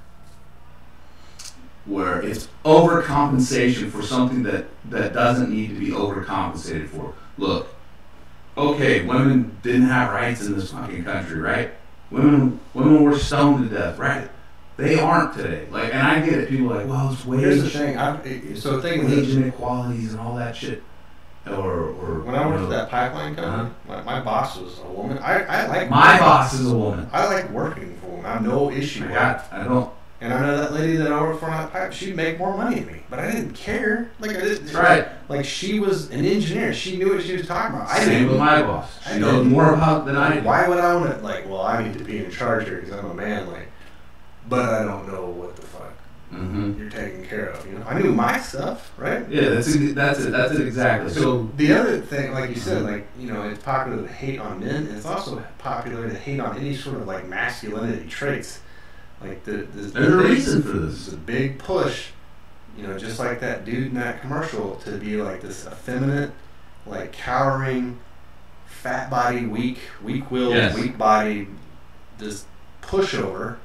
where it's overcompensation for something that doesn't need to be overcompensated for. Look, okay, women didn't have rights in this fucking country, right? Women were stoned to death, right? They aren't today. Like, and I get it. People are like, well, it's wage. Here's the thing. So thinking wage inequalities and all that shit. Or when I worked at that pipeline company, my boss was a woman. I like my boss is a woman. I like working for women. I have no issue. I don't. And I know that lady that I worked for on that pipe, she'd make more money than me. But I didn't care. Like, I didn't. That's right. Like, she was an engineer. She knew what she was talking about. Same with my boss. She knows more about than I do. Why would I want to, like, well, I need to be in charge here because I'm a man, like, but I don't know what the fuck you're taking care of, you know? I knew my stuff, right? Yeah, that's it exactly. So the other thing, like you said, like, you know, it's popular to hate on men, and it's also popular to hate on any sort of, like, masculinity traits. Like, there's a reason for this. There's a big push, you know, just like that dude in that commercial, to be like this effeminate, like, cowering, fat-bodied, weak-willed, yes. weak-bodied, this pushover.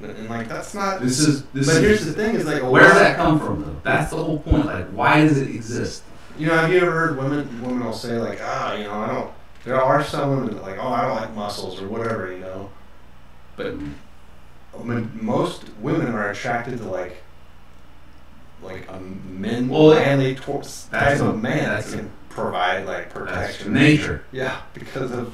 And like, that's not. But here's the thing: is like, where does that come from, though? That's the whole point. Like, why does it exist? You know, have you ever heard women will say like, you know, I don't. There are some women that like, I don't like muscles or whatever, you know. But most women are attracted to like a manly type of man that can provide like protection. That's nature. Yeah, because of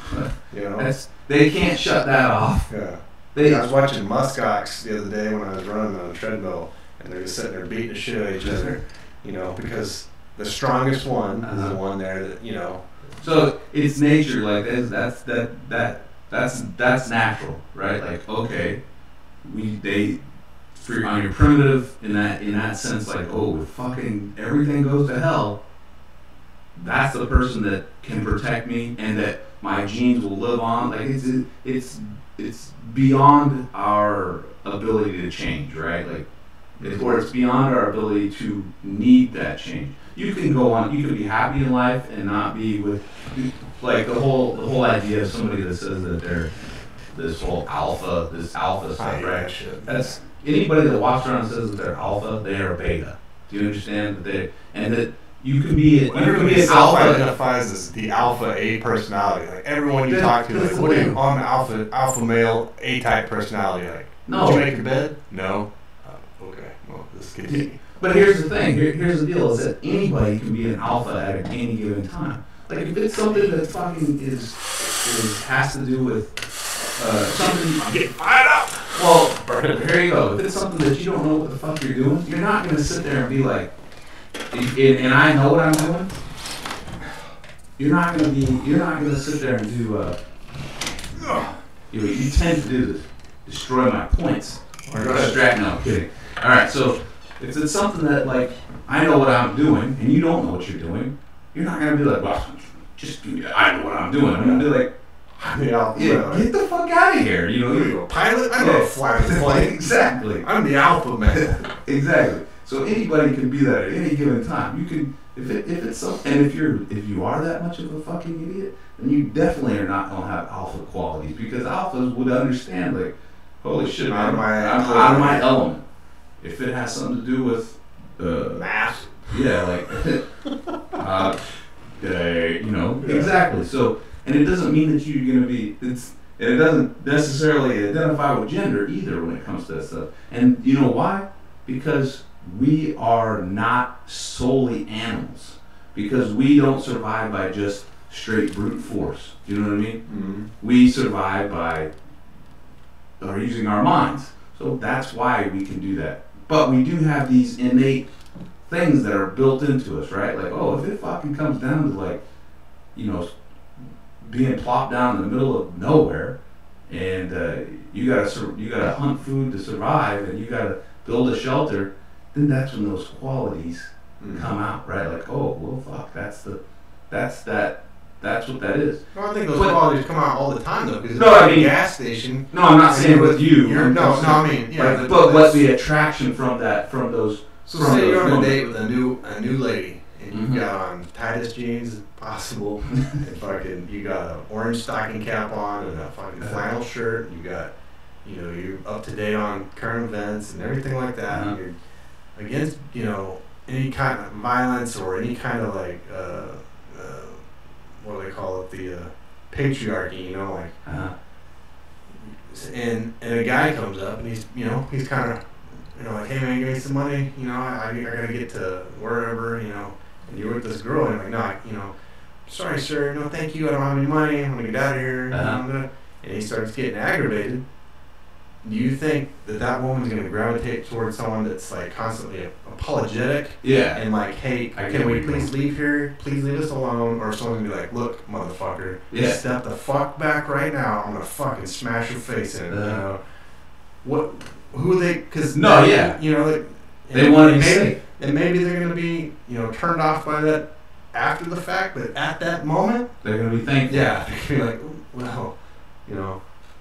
you know. They can't shut that off. Yeah. I was watching muskox the other day when I was running on a treadmill, and they're just sitting there beating the shit out of each other, you know, because the strongest one is the one there that, you know. So it's nature, like that's natural, right? Like, okay, on your primitive in that sense, like, oh, if fucking everything goes to hell, that's the person that can protect me and that my genes will live on. Like, it's beyond our ability to change, right? Like, it's beyond our ability to need that change. You can go on, you can be happy in life and not be with, like, the whole idea of somebody that says that they're this alpha stuff, right? That's anybody that walks around and says that they're alpha, they are beta. Do you understand that you can be an alpha. Identifies as the alpha A personality. Like, everyone you talk to, like, what are you on the alpha male A type personality? Like, no. Did you make your bed? No. Okay. Well, this continue. But here's the thing. Here's the deal: is that anybody can be an alpha at any given time. Like, if it's something that fucking has to do with something, I'm getting fired up. Well, here you go. If it's something that you don't know what the fuck you're doing, you're not gonna sit there and be like, and I know what I'm doing. You're not gonna sit there and do. You tend to do this, destroy my points. Or distract. No, I'm kidding. All right, so if it's something that, like, I know what I'm doing and you don't know what you're doing, you're not gonna be like, well, just I know what I'm doing. I'm gonna be like, get the fuck out of here. You know, you're a pilot. I know how to fly the plane. Exactly. I'm the alpha man. Exactly. So anybody can be that at any given time. You can, if it's so, and if you are that much of a fucking idiot, then you definitely are not gonna have alpha qualities, because alphas would understand, like, holy shit, man, I'm out of my element. If it has something to do with math, yeah, like, you know, exactly. So, and it doesn't mean that you're gonna be. And it doesn't necessarily identify with gender either when it comes to that stuff. And you know why? Because we are not solely animals, because we don't survive by just straight brute force. Do you know what I mean? Mm-hmm. We survive by using our minds. So that's why we can do that. But we do have these innate things that are built into us, right? Like, oh, if it fucking comes down to, like, you know, being plopped down in the middle of nowhere, and you gotta hunt food to survive, and you gotta build a shelter, then that's when those qualities come out, right? Like, oh, well, fuck, that's what that is. No, I think those qualities come out all the time, though. Because no, I mean, gas station. No, I'm not saying with you. I mean, yeah. But what's the attraction from those? So say you're on a date with a new lady, and you've got on tightest jeans as possible, and fucking you got an orange stocking cap on and a fucking flannel shirt. And you got, you know, you're up to date on current events and everything like that. And against, any kind of violence or any kind of like, what do they call it, the patriarchy, like. And a guy comes up and he's kind of, like, hey man, give me some money, I gotta get to wherever, and you're with this girl, and you're like, no, sorry sir, no thank you, I don't have any money, I'm gonna get out of here, and he starts getting aggravated. Do you think that woman's gonna gravitate towards someone that's like constantly apologetic? Yeah. And like, hey, can we please leave here? Please leave us alone. Or someone's gonna be like, look, motherfucker, step the fuck back right now. I'm gonna fucking smash your face in. What? Who are they? Because they want to be safe. And maybe they're gonna be turned off by that after the fact, but at that moment they're gonna be thankful. Yeah, they're gonna be like, well,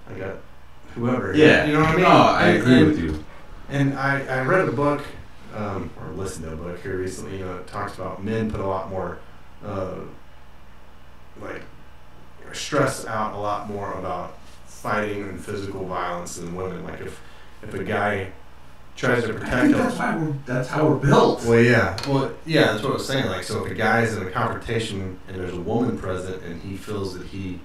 I got whoever. Yeah. You know what I mean? No, I agree with you. And I read a book, or listened to a book here recently, it talks about men put a lot more, stress out a lot more about fighting and physical violence than women. Like if a guy tries to protect that's how we're built. Well, yeah. Well, yeah, that's what I was saying. Like, so if a guy's in a confrontation and there's a woman present and he feels that he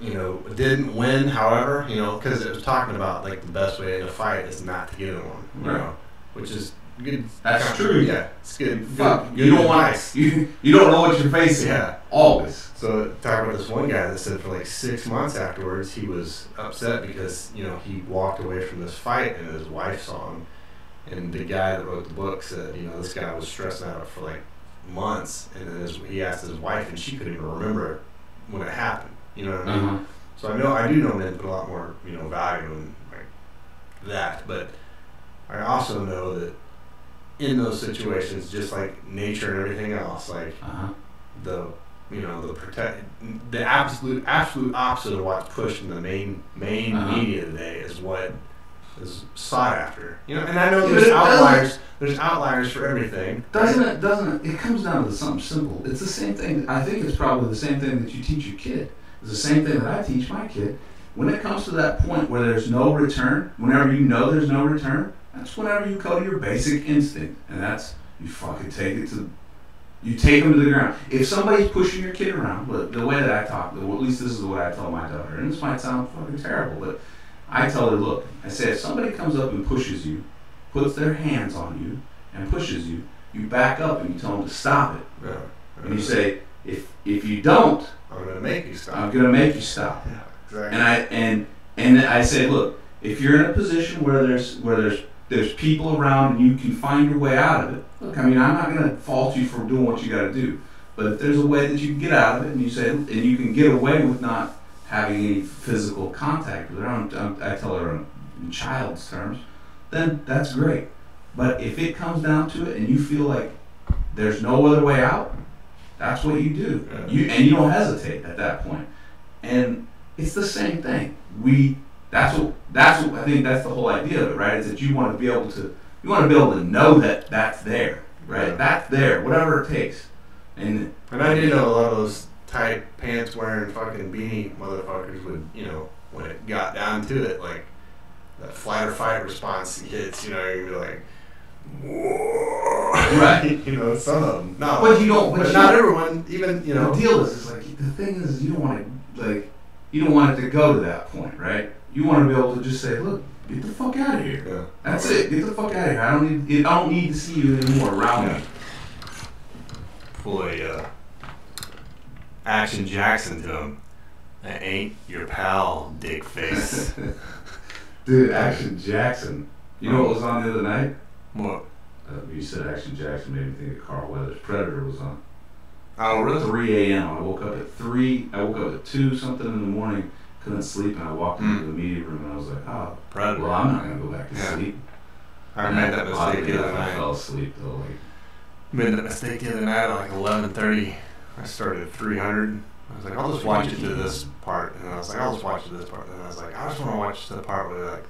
didn't win, however, because it was talking about, like, the best way in a fight is not to get in one, which is good. That's true. Yeah, it's good. Fuck, good you don't advice. you don't know what you're facing. Yeah. Always. So, talk about this one guy that said for like 6 months afterwards, he was upset because, he walked away from this fight and his wife saw him. And the guy that wrote the book said, this guy was stressing out for like months. And then he asked his wife, and she couldn't even remember when it happened. You know what I mean? So I do know men put a lot more, value in like that. But I also know that in those situations, just like nature and everything else, like the absolute opposite of what's pushed in the main media today is what is sought after. And I know there's outliers. There's outliers for everything. Doesn't it comes down to something simple. It's the same thing. I think it's probably the same thing that you teach your kid. It's the same thing that I teach my kid. When it comes to that point where there's no return, whenever you know there's no return, that's whenever you go to your basic instinct, and that's you fucking take them to the ground. If somebody's pushing your kid around, but the way that I talk, at least this is the way I tell my daughter, and this might sound fucking terrible, but I tell her, look, I say, if somebody comes up and pushes you, puts their hands on you, and pushes you, you back up and you tell them to stop it. Yeah. And you say, if you don't, I'm gonna make you stop. I'm gonna make you stop. Yeah, exactly. And I say, look, if you're in a position where there's people around and you can find your way out of it, look, I mean, I'm not gonna fault you for doing what you gotta do, but if there's a way that you can get out of it, and you say, and you can get away with not having any physical contact with her, I tell her in child's terms, then that's great. But if it comes down to it, and you feel like there's no other way out, that's what you do. Yeah. You don't hesitate at that point. And it's the same thing. That's what I think that's the whole idea of it, right? Is that you want to be able to know that that's there, right? Yeah. That's there, whatever it takes. And I do know a lot of those tight pants wearing fucking beanie motherfuckers would, when it got down to it, like that flight or fight response hits, you'd be like, whoa. Right. Some of them. No. But you don't. But not everyone. Even The deal is like the thing is you don't want it to go to that point, right? You want to be able to just say, look, get the fuck out of here. Yeah. That's it. Get the fuck out of here. I don't need to see you anymore around me. Pull a Action Jackson to him. That ain't your pal, dick face. Dude, Action Jackson. You know what was on the other night? What? You said Action Jackson made me think of Carl Weathers. Predator was on. Oh, really? 3 a.m. I woke up at 3. I woke up at 2 something in the morning. Couldn't sleep, and I walked into the media room, and I was like, oh, Predator. Well, I'm not gonna go back to sleep. I made that mistake the other I night. fell asleep though. Made that mistake the other night at like 11:30. I started at 300. I was like, I'll just watch it to this part, and I was like, I'll just watch it to this part, and I was like, I just want to watch the part where like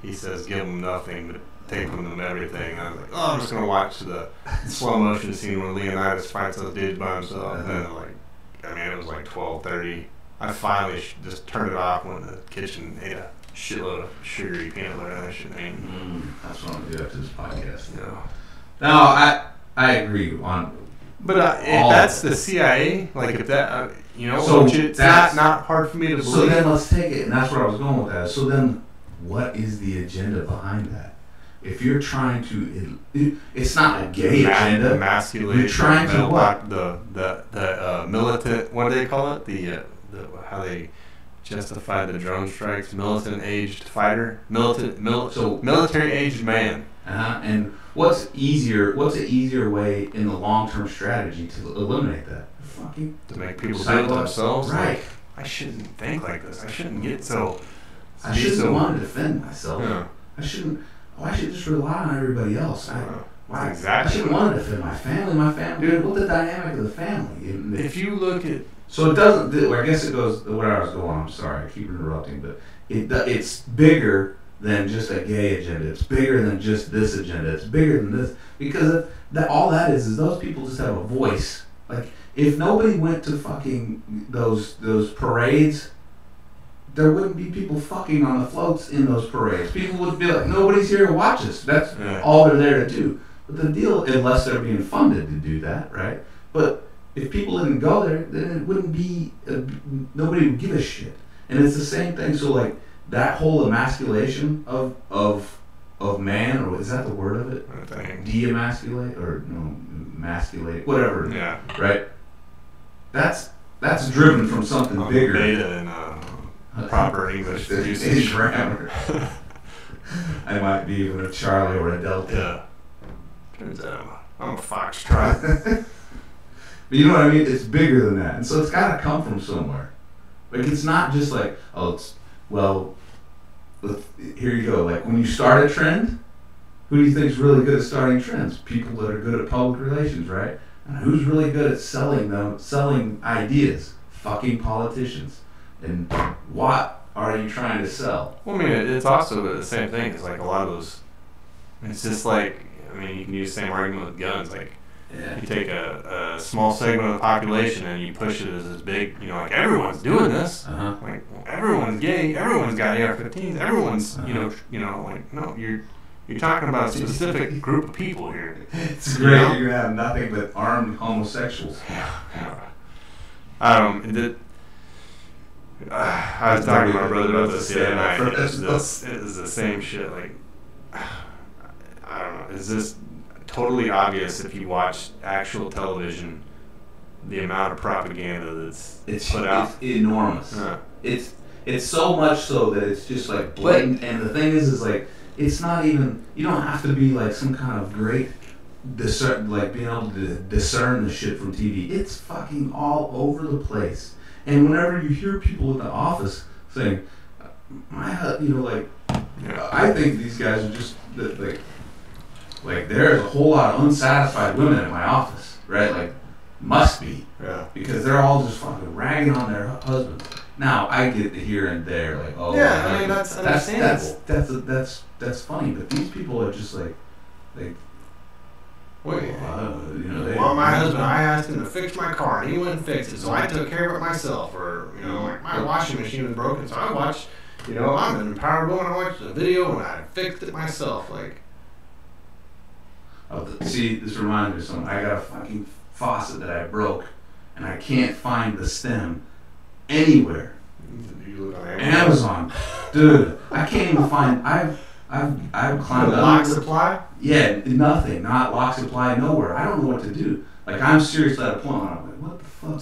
he says, give him nothing, but take from them everything. And I was like, oh, I'm just gonna watch the slow motion scene where Leonidas fights those dudes by himself. And then it was like 12:30. I finally just turned it off, went to the kitchen, ate a shitload of sugary peanut butter. That shit ain't. That's what I'm gonna do after this podcast. No. No, I agree on. But if that's the CIA, like if that, So it's that's not hard for me to believe. So then let's take it, and that's where I was going with that. So then, what is the agenda behind that? If you're trying to, it's not a gay agenda. Emasculate. You're trying to what? The militant. What do they call it? The how they justify the drone strikes. Militant aged fighter. Military aged man. And what's easier? What's an easier way in the long-term strategy to eliminate that? Fucking to make people do it themselves. Right. Like, I shouldn't think like this. I shouldn't get so. I shouldn't want to defend myself. Yeah. I shouldn't. Oh, I should just rely on everybody else. That's exactly. I shouldn't want to defend my family. My family. Dude, what's the dynamic of the family? If you look at. So it doesn't. I guess it goes where I was going. I'm sorry. I keep interrupting, but it's bigger than just a gay agenda. It's bigger than just this agenda. It's bigger than this because all that is those people just have a voice. Like if nobody went to fucking those parades, there wouldn't be people fucking on the floats in those parades. People would be like, nobody's here to watch us. That's all they're there to do. But the deal, unless they're being funded to do that, right? But if people didn't go there, then it wouldn't be, nobody would give a shit. And it's the same thing. So like that whole emasculation of man, or is that the word of it? De-emasculate or no, emasculate, whatever. Yeah. Right. That's driven from something bigger. Beta and proper English usage. Grammar. I might be even a Charlie or a Delta. Yeah. Turns out I'm a foxtrot. But you know what I mean? It's bigger than that. And so it's got to come from somewhere. Like, it's not just like, here you go. Like, when you start a trend, who do you think is really good at starting trends? People that are good at public relations, right? And who's really good at selling ideas? Fucking politicians. And what are you trying to sell? Well, I mean, it's also the same thing. It's like a lot of those, it's just like, I mean, you can use the same argument with guns. Like, you take a small segment of the population and you push it as this big, like everyone's doing this. Like everyone's gay, everyone's got AR-15s, everyone's, like no, you're talking about a specific group of people here. It's great. You're gonna have nothing but armed homosexuals. I was talking to my brother about this the other night. It is the same shit. Like, I don't know. Is this totally obvious if you watch actual television? The amount of propaganda that's put out. It's enormous. It's so much so that it's just like blatant. And the thing is like it's not even. You don't have to be like some kind of great like being able to discern the shit from TV. It's fucking all over the place. And whenever you hear people in the office saying, I think these guys are just like there's a whole lot of unsatisfied women in my office, right? Like, must be, because they're all just fucking ragging on their husbands. Now I get the here and there, like, oh, yeah, I mean that's understandable. That's funny, but these people are just like. Well, my husband, I asked him to fix my car, and he wouldn't fix it, so I took care of it myself. Or, like my washing machine was broken, so I watched, I'm an empowered woman, I watched a video, and I fixed it myself. Like, see, this reminds me of something. I got a fucking faucet that I broke, and I can't find the stem anywhere. You look on Amazon, dude. I can't even find. I've climbed up. Lock supply? Yeah, nothing. Not lock supply, nowhere. I don't know what to do. Like, I'm seriously at a point where I'm like, what the fuck?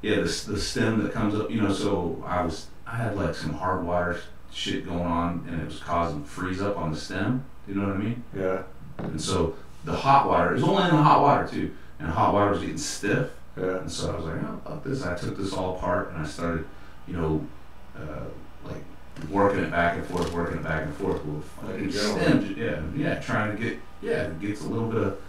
The stem that comes up, so I had like some hard wire shit going on, and it was causing freeze up on the stem. Do you know what I mean? Yeah. And so the hot water, it was only in the hot water too, and the hot water was getting stiff. Yeah. And so I was like, oh, fuck this. I took this all apart, and I started, like, working it back and forth with fucking stem. Yeah, trying to get, it gets a little bit of,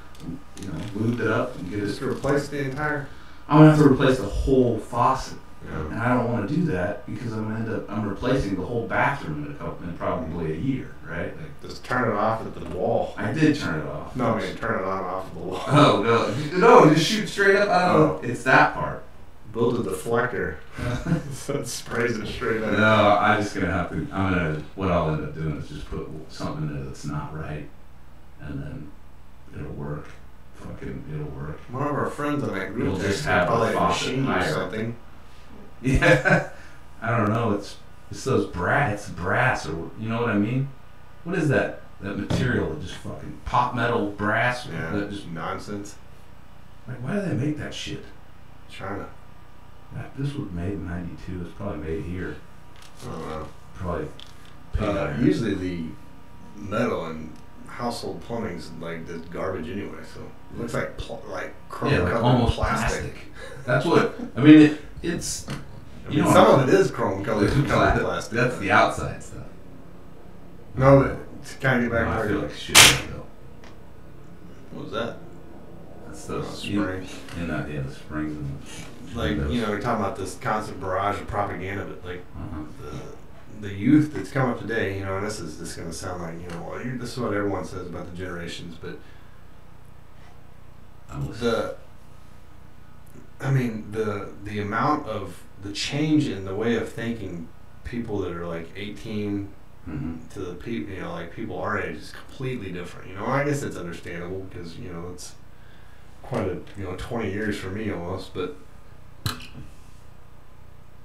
lubed it up and get it. Just to replace the entire? I'm going to have to replace the whole faucet. Yeah. And I don't want to do that because I'm replacing the whole bathroom in probably a year, right? Like, just turn it off at the wall. I did turn it off. No, I mean turn it on off of the wall. Oh, no, just shoot straight up. I don't know. It's that part. build a deflector. So it sprays it straight out. No, I'm just gonna have to. What I'll end up doing is just put something in it that's not right, and then it'll work. It'll work. One of our friends on that group We'll just have probably a a machine or higher. something. Yeah, I don't know. It's those brass, or you know what I mean? What is that? That material that just fucking pot metal brass? Yeah, That just nonsense. like, why do they make that shit? China. This was made in '92. It's probably made here. I don't know. Probably. paid iron. Usually the metal and household plumbing's like this garbage anyway, so it looks like chrome Yeah, like covered almost plastic. That's what I mean. It's I mean, some of it is chrome colored plastic. That's the outside stuff. No, but to kind of get back I to feel our- like shit though. What was that? That's those Spring. the springs and Like, windows. you know, we're talking about this constant barrage of propaganda, but like Uh-huh. the youth that's come up today, you know, and this is going to sound like, you know, well, this is what everyone says about the generations, but I'm listening. the amount of the change in the way of thinking people that are like 18 Mhm. to the people, you know, like people our age is completely different. You know, I guess it's understandable because, you know, it's quite a, 20 years for me almost, but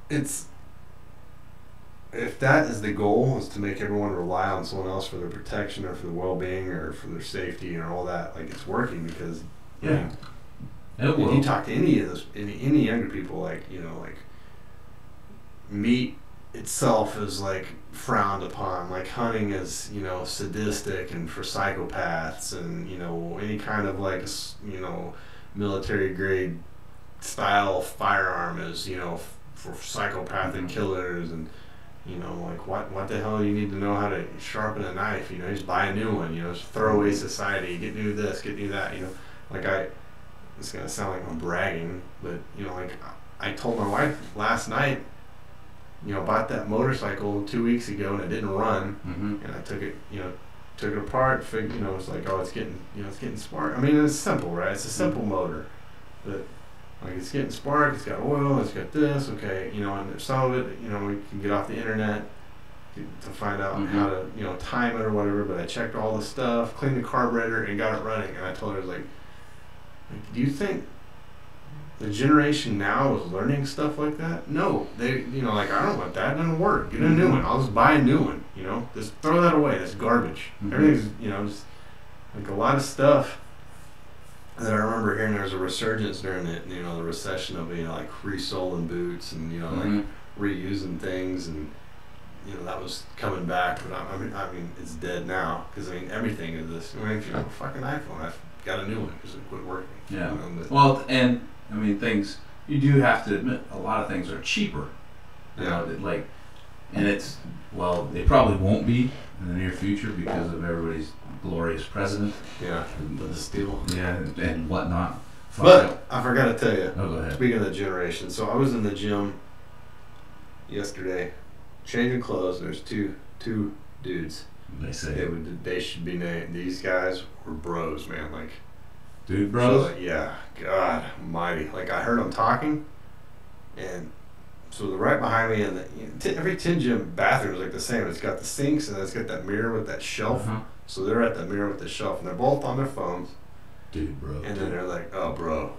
it's, if that is the goal, is to make everyone rely on someone else for their protection or for their well-being or for their safety and all that, like it's working because Yeah. It if will. you talk to any of those, any younger people, like, like meat itself is like frowned upon, like hunting is, sadistic and for psychopaths, and, any kind of like, military grade style firearm is, for psychopathic killers, and, like what the hell you need to know how to sharpen a knife, just buy a new one, it's throwaway society, get new this, get new that, like it's gonna sound like I'm bragging, but like I told my wife last night, bought that motorcycle 2 weeks ago and it didn't run, Mhm. and I took it apart, figured, it's like, oh, it's getting spark. I mean, it's simple, right? It's a simple motor, but like it's getting spark, it's got oil, it's got this, okay, and there's some of it, we can get off the internet to find out how to, time it or whatever, but I checked all the stuff, cleaned the carburetor, and got it running, and I told her, I was like, do you think the generation now is learning stuff like that? No, they, like, I don't want that. It doesn't work. Get a new one. I'll just buy a new one. Just throw that away. That's garbage. Mhm. Everything's, just like a lot of stuff that I remember hearing. There was a resurgence during the recession of like resoling boots and like reusing things, and that was coming back. But I mean, it's dead now because everything is this. If you have a fucking iPhone, I've got a new one because it quit working. Yeah. But, Well, and I mean, things you do have to admit, a lot of things are cheaper. Like, and they probably won't be in the near future because of everybody's glorious president. yeah, the steel. Yeah, and whatnot. But I forgot to tell you. Oh, go ahead. Speaking of the generation, so I was in the gym yesterday, changing clothes. There's two dudes. They say, They should be named. These guys were bros, man. Like, dude, bros. so, yeah, God Almighty. Like, I heard them talking, and so they're right behind me. And every tin gym bathroom is like the same. It's got the sinks and it's got that mirror with that shelf. Uh-huh. So they're at the mirror with the shelf, and they're both on their phones. Dude, bro. And then they're like, oh, bro,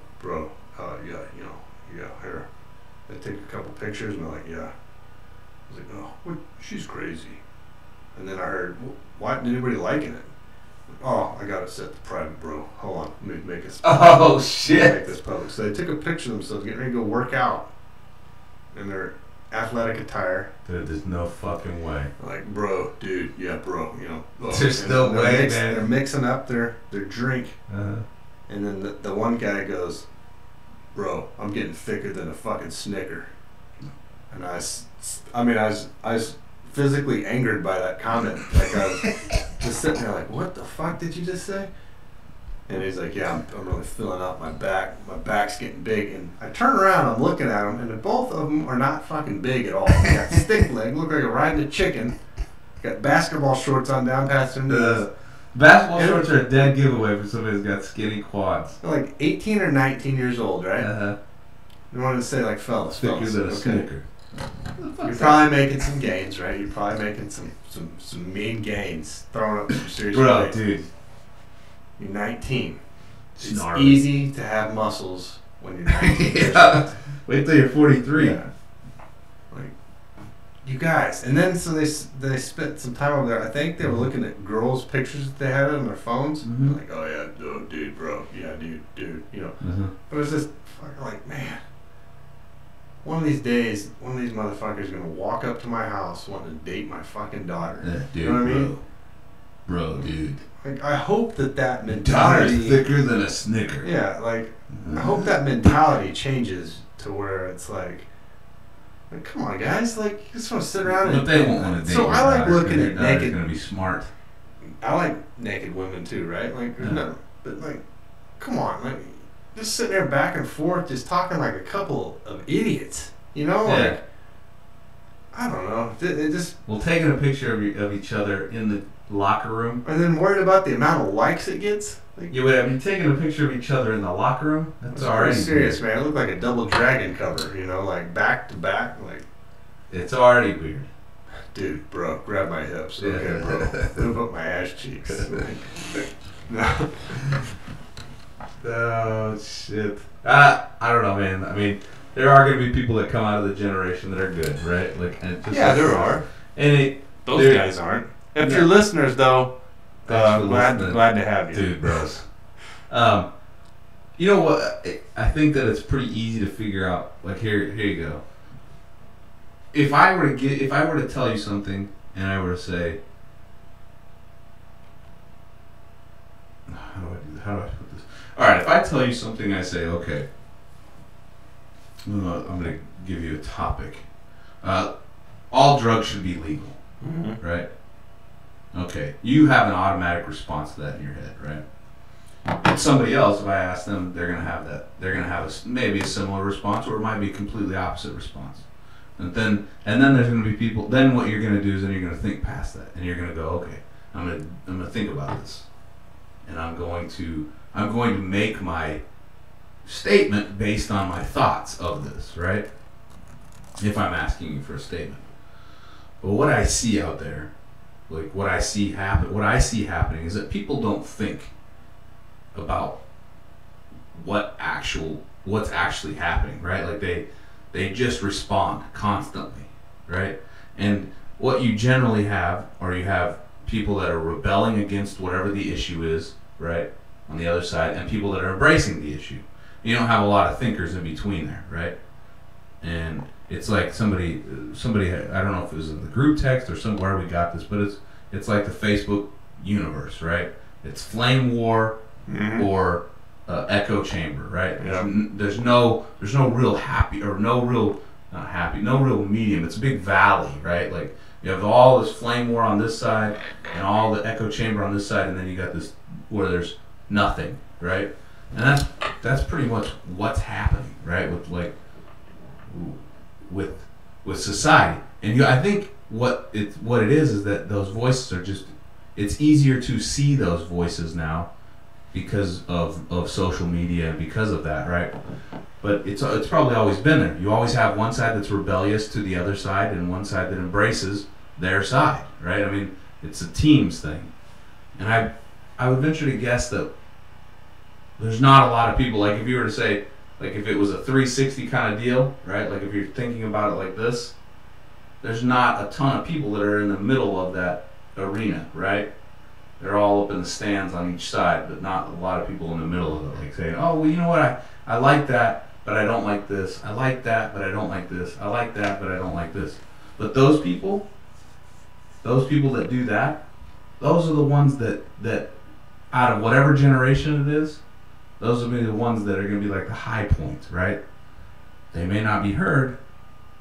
yeah, here. They take a couple pictures, and they're like, yeah. I was like, oh, what? She's crazy. And then I heard, why did anybody liking it? Oh, I got it set to private, bro. Hold on, let me make this. Oh, Make shit. this public. So they took a picture of themselves getting ready to go work out in their athletic attire. Dude, there's no fucking way. Like, bro, dude, yeah, bro, oh. There's And no they're way, mixing, man. They're mixing up their drink. Uh-huh. And then the one guy goes, bro, I'm getting thicker than a fucking Snicker. And I was physically angered by that comment. Like, I was just sitting there like, what the fuck did you just say? And he's like, yeah, I'm really filling out my back. My back's getting big. And I turn around, I'm looking at them, and both of them are not fucking big at all. They got stick leg, look like a riding a chicken. Got basketball shorts on down past their knees. Basketball shorts are a dead giveaway for somebody who's got skinny quads. They're like 18 or 19 years old, right? Uh-huh. You wanted to say like fellas. Thicker than a Snicker. You're probably making some gains, right? You're probably making some mean gains, throwing up some serious weight. Dude. You're 19. It's Gnarly. easy to have muscles when you're 19. Yeah. Wait till you're 43. Yeah. Like, you guys. And then so they spent some time over there. I think they were looking at girls' pictures that they had on their phones. Mm-hmm. Like, oh yeah, oh, dude, bro. Yeah, dude. You know. Mm-hmm. But it was just fucking like, man. One of these days, one of these motherfuckers is gonna walk up to my house wanting to date my fucking daughter. Yeah, dude, you know what I mean? Bro, dude. Like, I hope that Daughter's mentality. thicker than a Snicker. Yeah, like, I hope that mentality changes to where it's like come on, guys, like, you just want to sit around But they won't want to date. So I like looking at naked. naked. Gonna be smart. I like naked women too, right? Like, Yeah. no, but like, come on, like, just sitting there back and forth, just talking like a couple of idiots, you know? Yeah. Like, I don't know. It just. Well, taking a picture of each other in the locker room. And then worried about the amount of likes it gets. Like, You would have been taking a picture of each other in the locker room. That's already pretty serious, man. It looked like a double dragon cover, you know, like back to back, like. It's already weird. Dude, bro, grab my hips. Yeah. Okay, bro. Move up my ass cheeks. No. Oh shit. I don't know, man. I mean, there are gonna be people that come out of the generation that are good, right? Like, and it just Yeah, there are. And Those guys aren't. If you're listeners, though, Thanks for listening. glad to have you, dude, bros. You know what? I think that it's pretty easy to figure out. Like, here you go. If I were to tell you something, and I were to say, how do I put this? All right, if I tell you something, I say, okay, I'm gonna give you a topic. All drugs should be legal, right? Okay, you have an automatic response to that in your head, right? And somebody else, if I ask them, they're gonna have that. They're gonna have maybe a similar response, or it might be a completely opposite response. And then there's gonna be people. Then what you're gonna do is then you're gonna think past that, and you're gonna go, okay, I'm gonna think about this, and I'm going to make my statement based on my thoughts of this, right? If I'm asking you for a statement. But what I see out there, like what I see happening is that people don't think about what's actually happening, right? Like they just respond constantly, right? And what you generally have, or you have people that are rebelling against whatever the issue is, right, on the other side, and people that are embracing the issue. You don't have a lot of thinkers in between there, right? And it's like somebody, I don't know if it was in the group text or somewhere we got this, but it's like the Facebook universe, right? It's flame war or echo chamber, right? Yeah. There's no real happy, or no real medium. It's a big valley, right? Like you have all this flame war on this side and all the echo chamber on this side, and then you got this where there's nothing, right? And that's pretty much what's happening, right? With society. And I think what it is that those voices are just, it's easier to see those voices now because of social media and because of that, right? But it's probably always been there. You always have one side that's rebellious to the other side and one side that embraces their side, right? I mean, it's a teams thing. And I would venture to guess that there's not a lot of people, like if you were to say, like if it was a 360 kind of deal, right? Like if you're thinking about it like this, there's not a ton of people that are in the middle of that arena, right? They're all up in the stands on each side, but not a lot of people in the middle of it, like saying, oh, well, you know what, I like that, but I don't like this. I like that, but I don't like this. I like that, but I don't like this. But those people that do that, those are the ones that out of whatever generation it is, those will be the ones that are going to be like the high point, right? They may not be heard,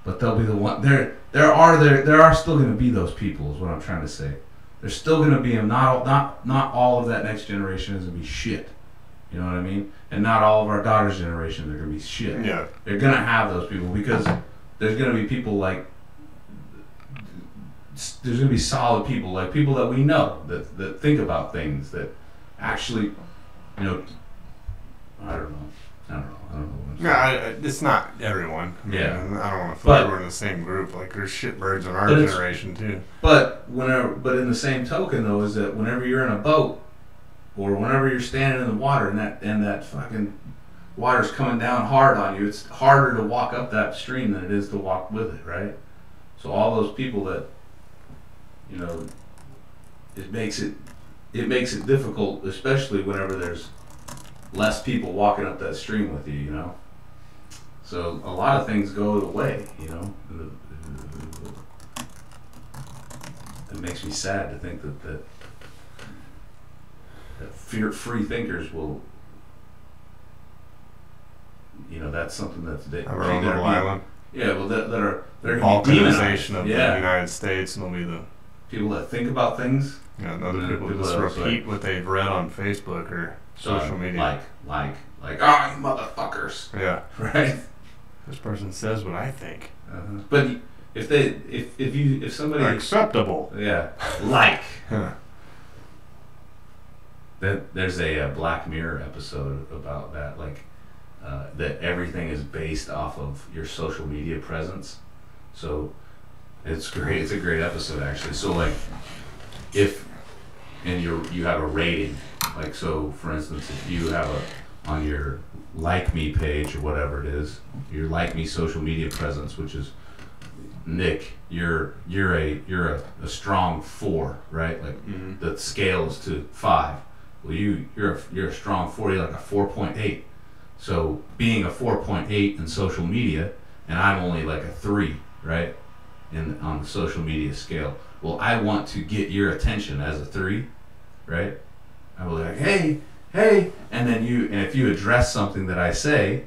but they'll be the one. There are still going to be those people, is what I'm trying to say. There's still going to be them. Not all of that next generation is going to be shit. You know what I mean? And not all of our daughter's generation are going to be shit. Yeah. They're going to have those people because there's going to be people like, there's going to be solid people, like people that we know that think about things, that actually, you know, I don't know. I don't know. No, it's not everyone. I mean, Yeah. I don't want to put everyone in the same group. Like, there's shitbirds in our generation, too. But in the same token, though, is that whenever you're in a boat, or whenever you're standing in the water and that fucking water's coming down hard on you, it's harder to walk up that stream than it is to walk with it, right? So all those people that, you know, it makes it difficult, especially whenever there's less people walking up that stream with you, you know. So a lot of things go away, you know. It makes me sad to think that free thinkers will, you know, that's something that's our own little island. Yeah, well, that are they're balkanization of the United States, and they'll be the people that think about things. Yeah, and other people just repeat what they've read on Facebook or social media. Like, oh, you motherfuckers. Yeah. Right. This person says what I think. But if somebody acceptable. Yeah. Like. There's a Black Mirror episode about that, like that everything is based off of your social media presence. So it's great. It's a great episode, actually. So like, you have a rating, like, so for instance, if you have on your Like Me page or whatever it is, your Like Me social media presence, which is Nick, you're a strong 4, right? Like the scale is to 5. Well, you're a strong 4. You're like a 4.8. So being a 4.8 in social media, and I'm only like a 3, right? On the social media scale. Well, I want to get your attention as a 3, right? I will be like, hey, and then if you address something that I say,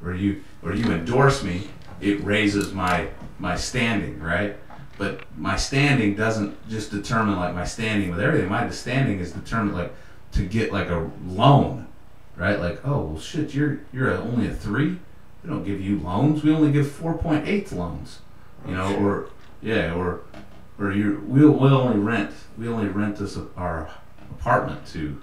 or you endorse me, it raises my standing, right? But my standing doesn't just determine like my standing with everything. My standing is determined like to get like a loan, right? Like, oh well, shit, you're only a 3. We don't give you loans. We only give 4.8 loans, you know, or we'll only rent our apartment to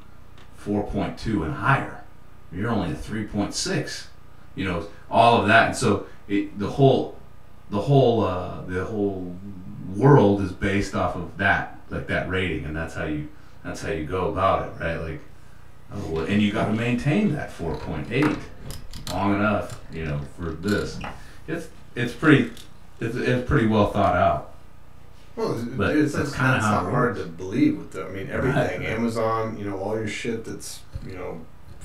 4.2 and higher. You're only a 3.6, you know, all of that, and so the whole world is based off of that, like that rating, and that's how you go about it, right? Like, oh, well, and you got to maintain that 4.8 long enough, you know, for this. It's pretty well thought out. Well, but it's kind of not hard to believe with everything. Right. Amazon, you know, all your shit that's, you know,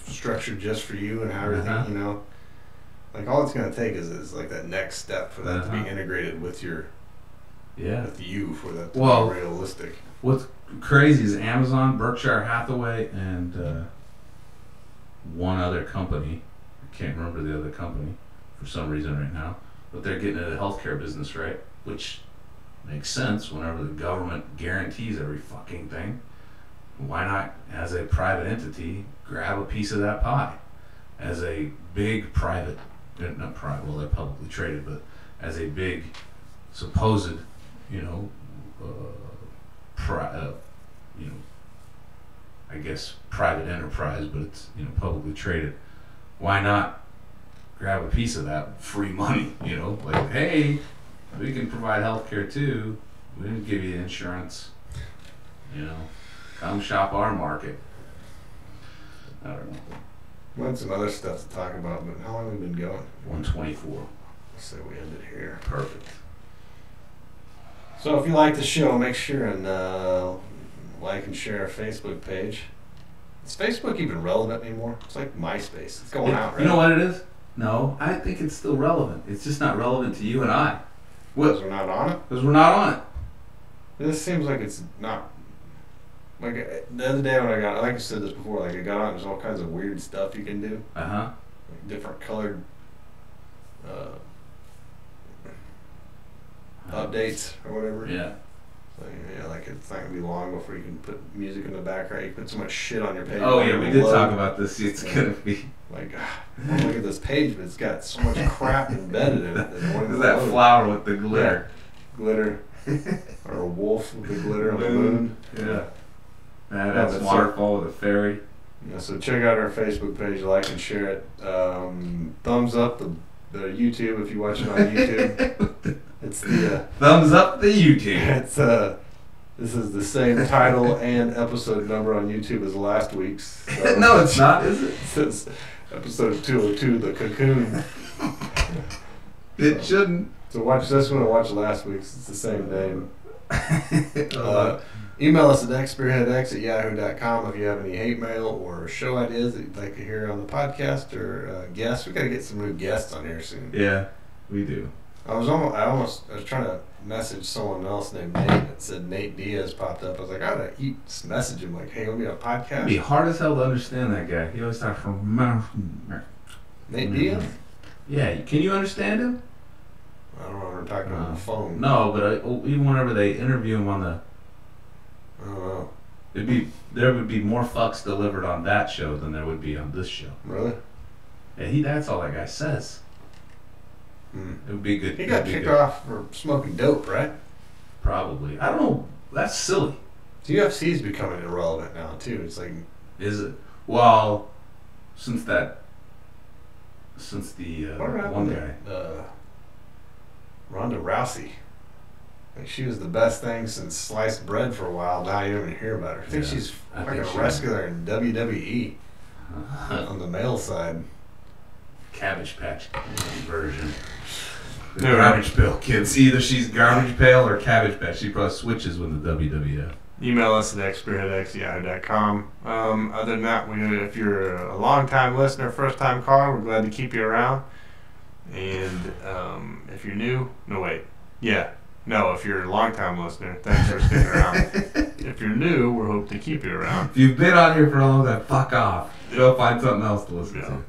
structured just for you and everything, you know. Like, all it's going to take is like that next step for that to be integrated with with you, for that to be realistic. What's crazy is Amazon, Berkshire Hathaway, and one other company. I can't remember the other company for some reason right now, but they're getting into the healthcare business, right? Which makes sense whenever the government guarantees every fucking thing. Why not, as a private entity, grab a piece of that pie? As a big private, not private, well, they're publicly traded, but as a big supposed, you know, I guess private enterprise, but it's, you know, publicly traded. Why not grab a piece of that free money? You know, like, hey, we can provide healthcare too. We didn't give you insurance. You know, come shop our market. I don't know. We had some other stuff to talk about, but how long have we been going? 124. Let's say we end it here. Perfect. So if you like the show, make sure and like and share our Facebook page. Is Facebook even relevant anymore? It's like MySpace. It's going out, right? You know what it is? No, I think it's still relevant. It's just not relevant to you and I. Because we're not on it? Because we're not on it. This seems like it's not. Like, the other day when I got, like I said this before, like I got on, there's all kinds of weird stuff you can do. Uh-huh. Like different colored updates or whatever. Yeah. Like, yeah, like it's not going to be long before you can put music in the background. You put so much shit on your page. Oh, yeah, we did talk about this. It's going to be... Like, look at this page, but it's got so much crap embedded in it. Is that flower with the glitter? Yeah. Glitter. Or a wolf with the glitter on the moon. Yeah. That's waterfall with a fairy. Yeah, so check out our Facebook page, like and share it. Thumbs up the YouTube if you watch it on YouTube. It's the thumbs up the YouTube. It's this is the same title and episode number on YouTube as last week's. So No, it's not, is it? It says episode 202, the Cocoon. It shouldn't. So watch this one and watch last week's. It's the same name. Email us at spearheadx@yahoo.com if you have any hate mail or show ideas that you'd like to hear on the podcast or guests. We got to get some new guests on here soon. Yeah, we do. I was trying to message someone else named Nate. It said Nate Diaz popped up. I was like, I gotta message him like, hey, want me on a podcast? It'd be hard as hell to understand that guy. He always talks from Nate Diaz? Yeah, can you understand him? I don't know. We're talking on the phone. No, but even whenever they interview him on the, I don't know. there would be more fucks delivered on that show than there would be on this show. Really? Yeah, that's all that guy says. It would be good. He got kicked off for smoking dope, right? Probably. I don't know. That's silly. The UFC's becoming irrelevant now too. It's like, is it? Well, since the one guy, Ronda Rousey. Like she was the best thing since sliced bread for a while. Now you don't even hear about her. I think she's like a wrestler in WWE on the male side. Cabbage Patch version. The Garbage Pail Kids. Either she's Garbage Pail or Cabbage Patch. She probably switches with the WWF. Email us at spearheadx@yahoo.com. Other than that, if you're a long-time listener, first-time caller, we're glad to keep you around. And if you're new, if you're a long-time listener, thanks for sticking around. If you're new, we hope to keep you around. If you've been on here for a long time, fuck off. Go find something else to listen to.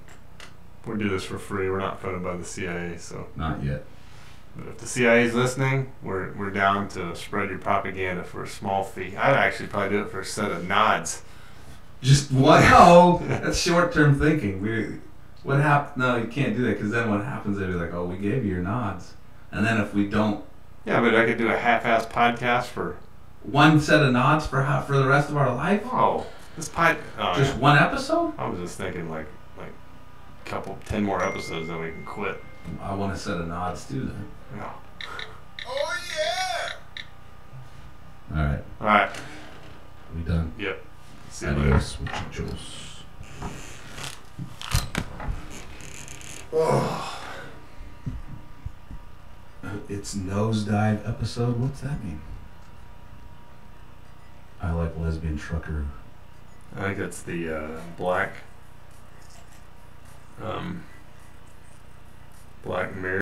We do this for free. We're not funded by the CIA, so. Not yet. But if the CIA is listening, we're down to spread your propaganda for a small fee. I'd actually probably do it for a set of nods. Just one? No, that's short-term thinking. What happens? No, you can't do that because then what happens? They'll be like, "Oh, we gave you your nods," and then if we don't, yeah, but I could do a half-ass podcast for one set of nods for the rest of our life. Oh, this just one episode? I was just thinking like 10 more episodes, then we can quit. I want a set of nods too, then. Yeah. Oh yeah! All right. We done? Yep. See you later. Oh. It's nosedive episode. What's that mean? I like lesbian trucker. I think that's the Black Mirror.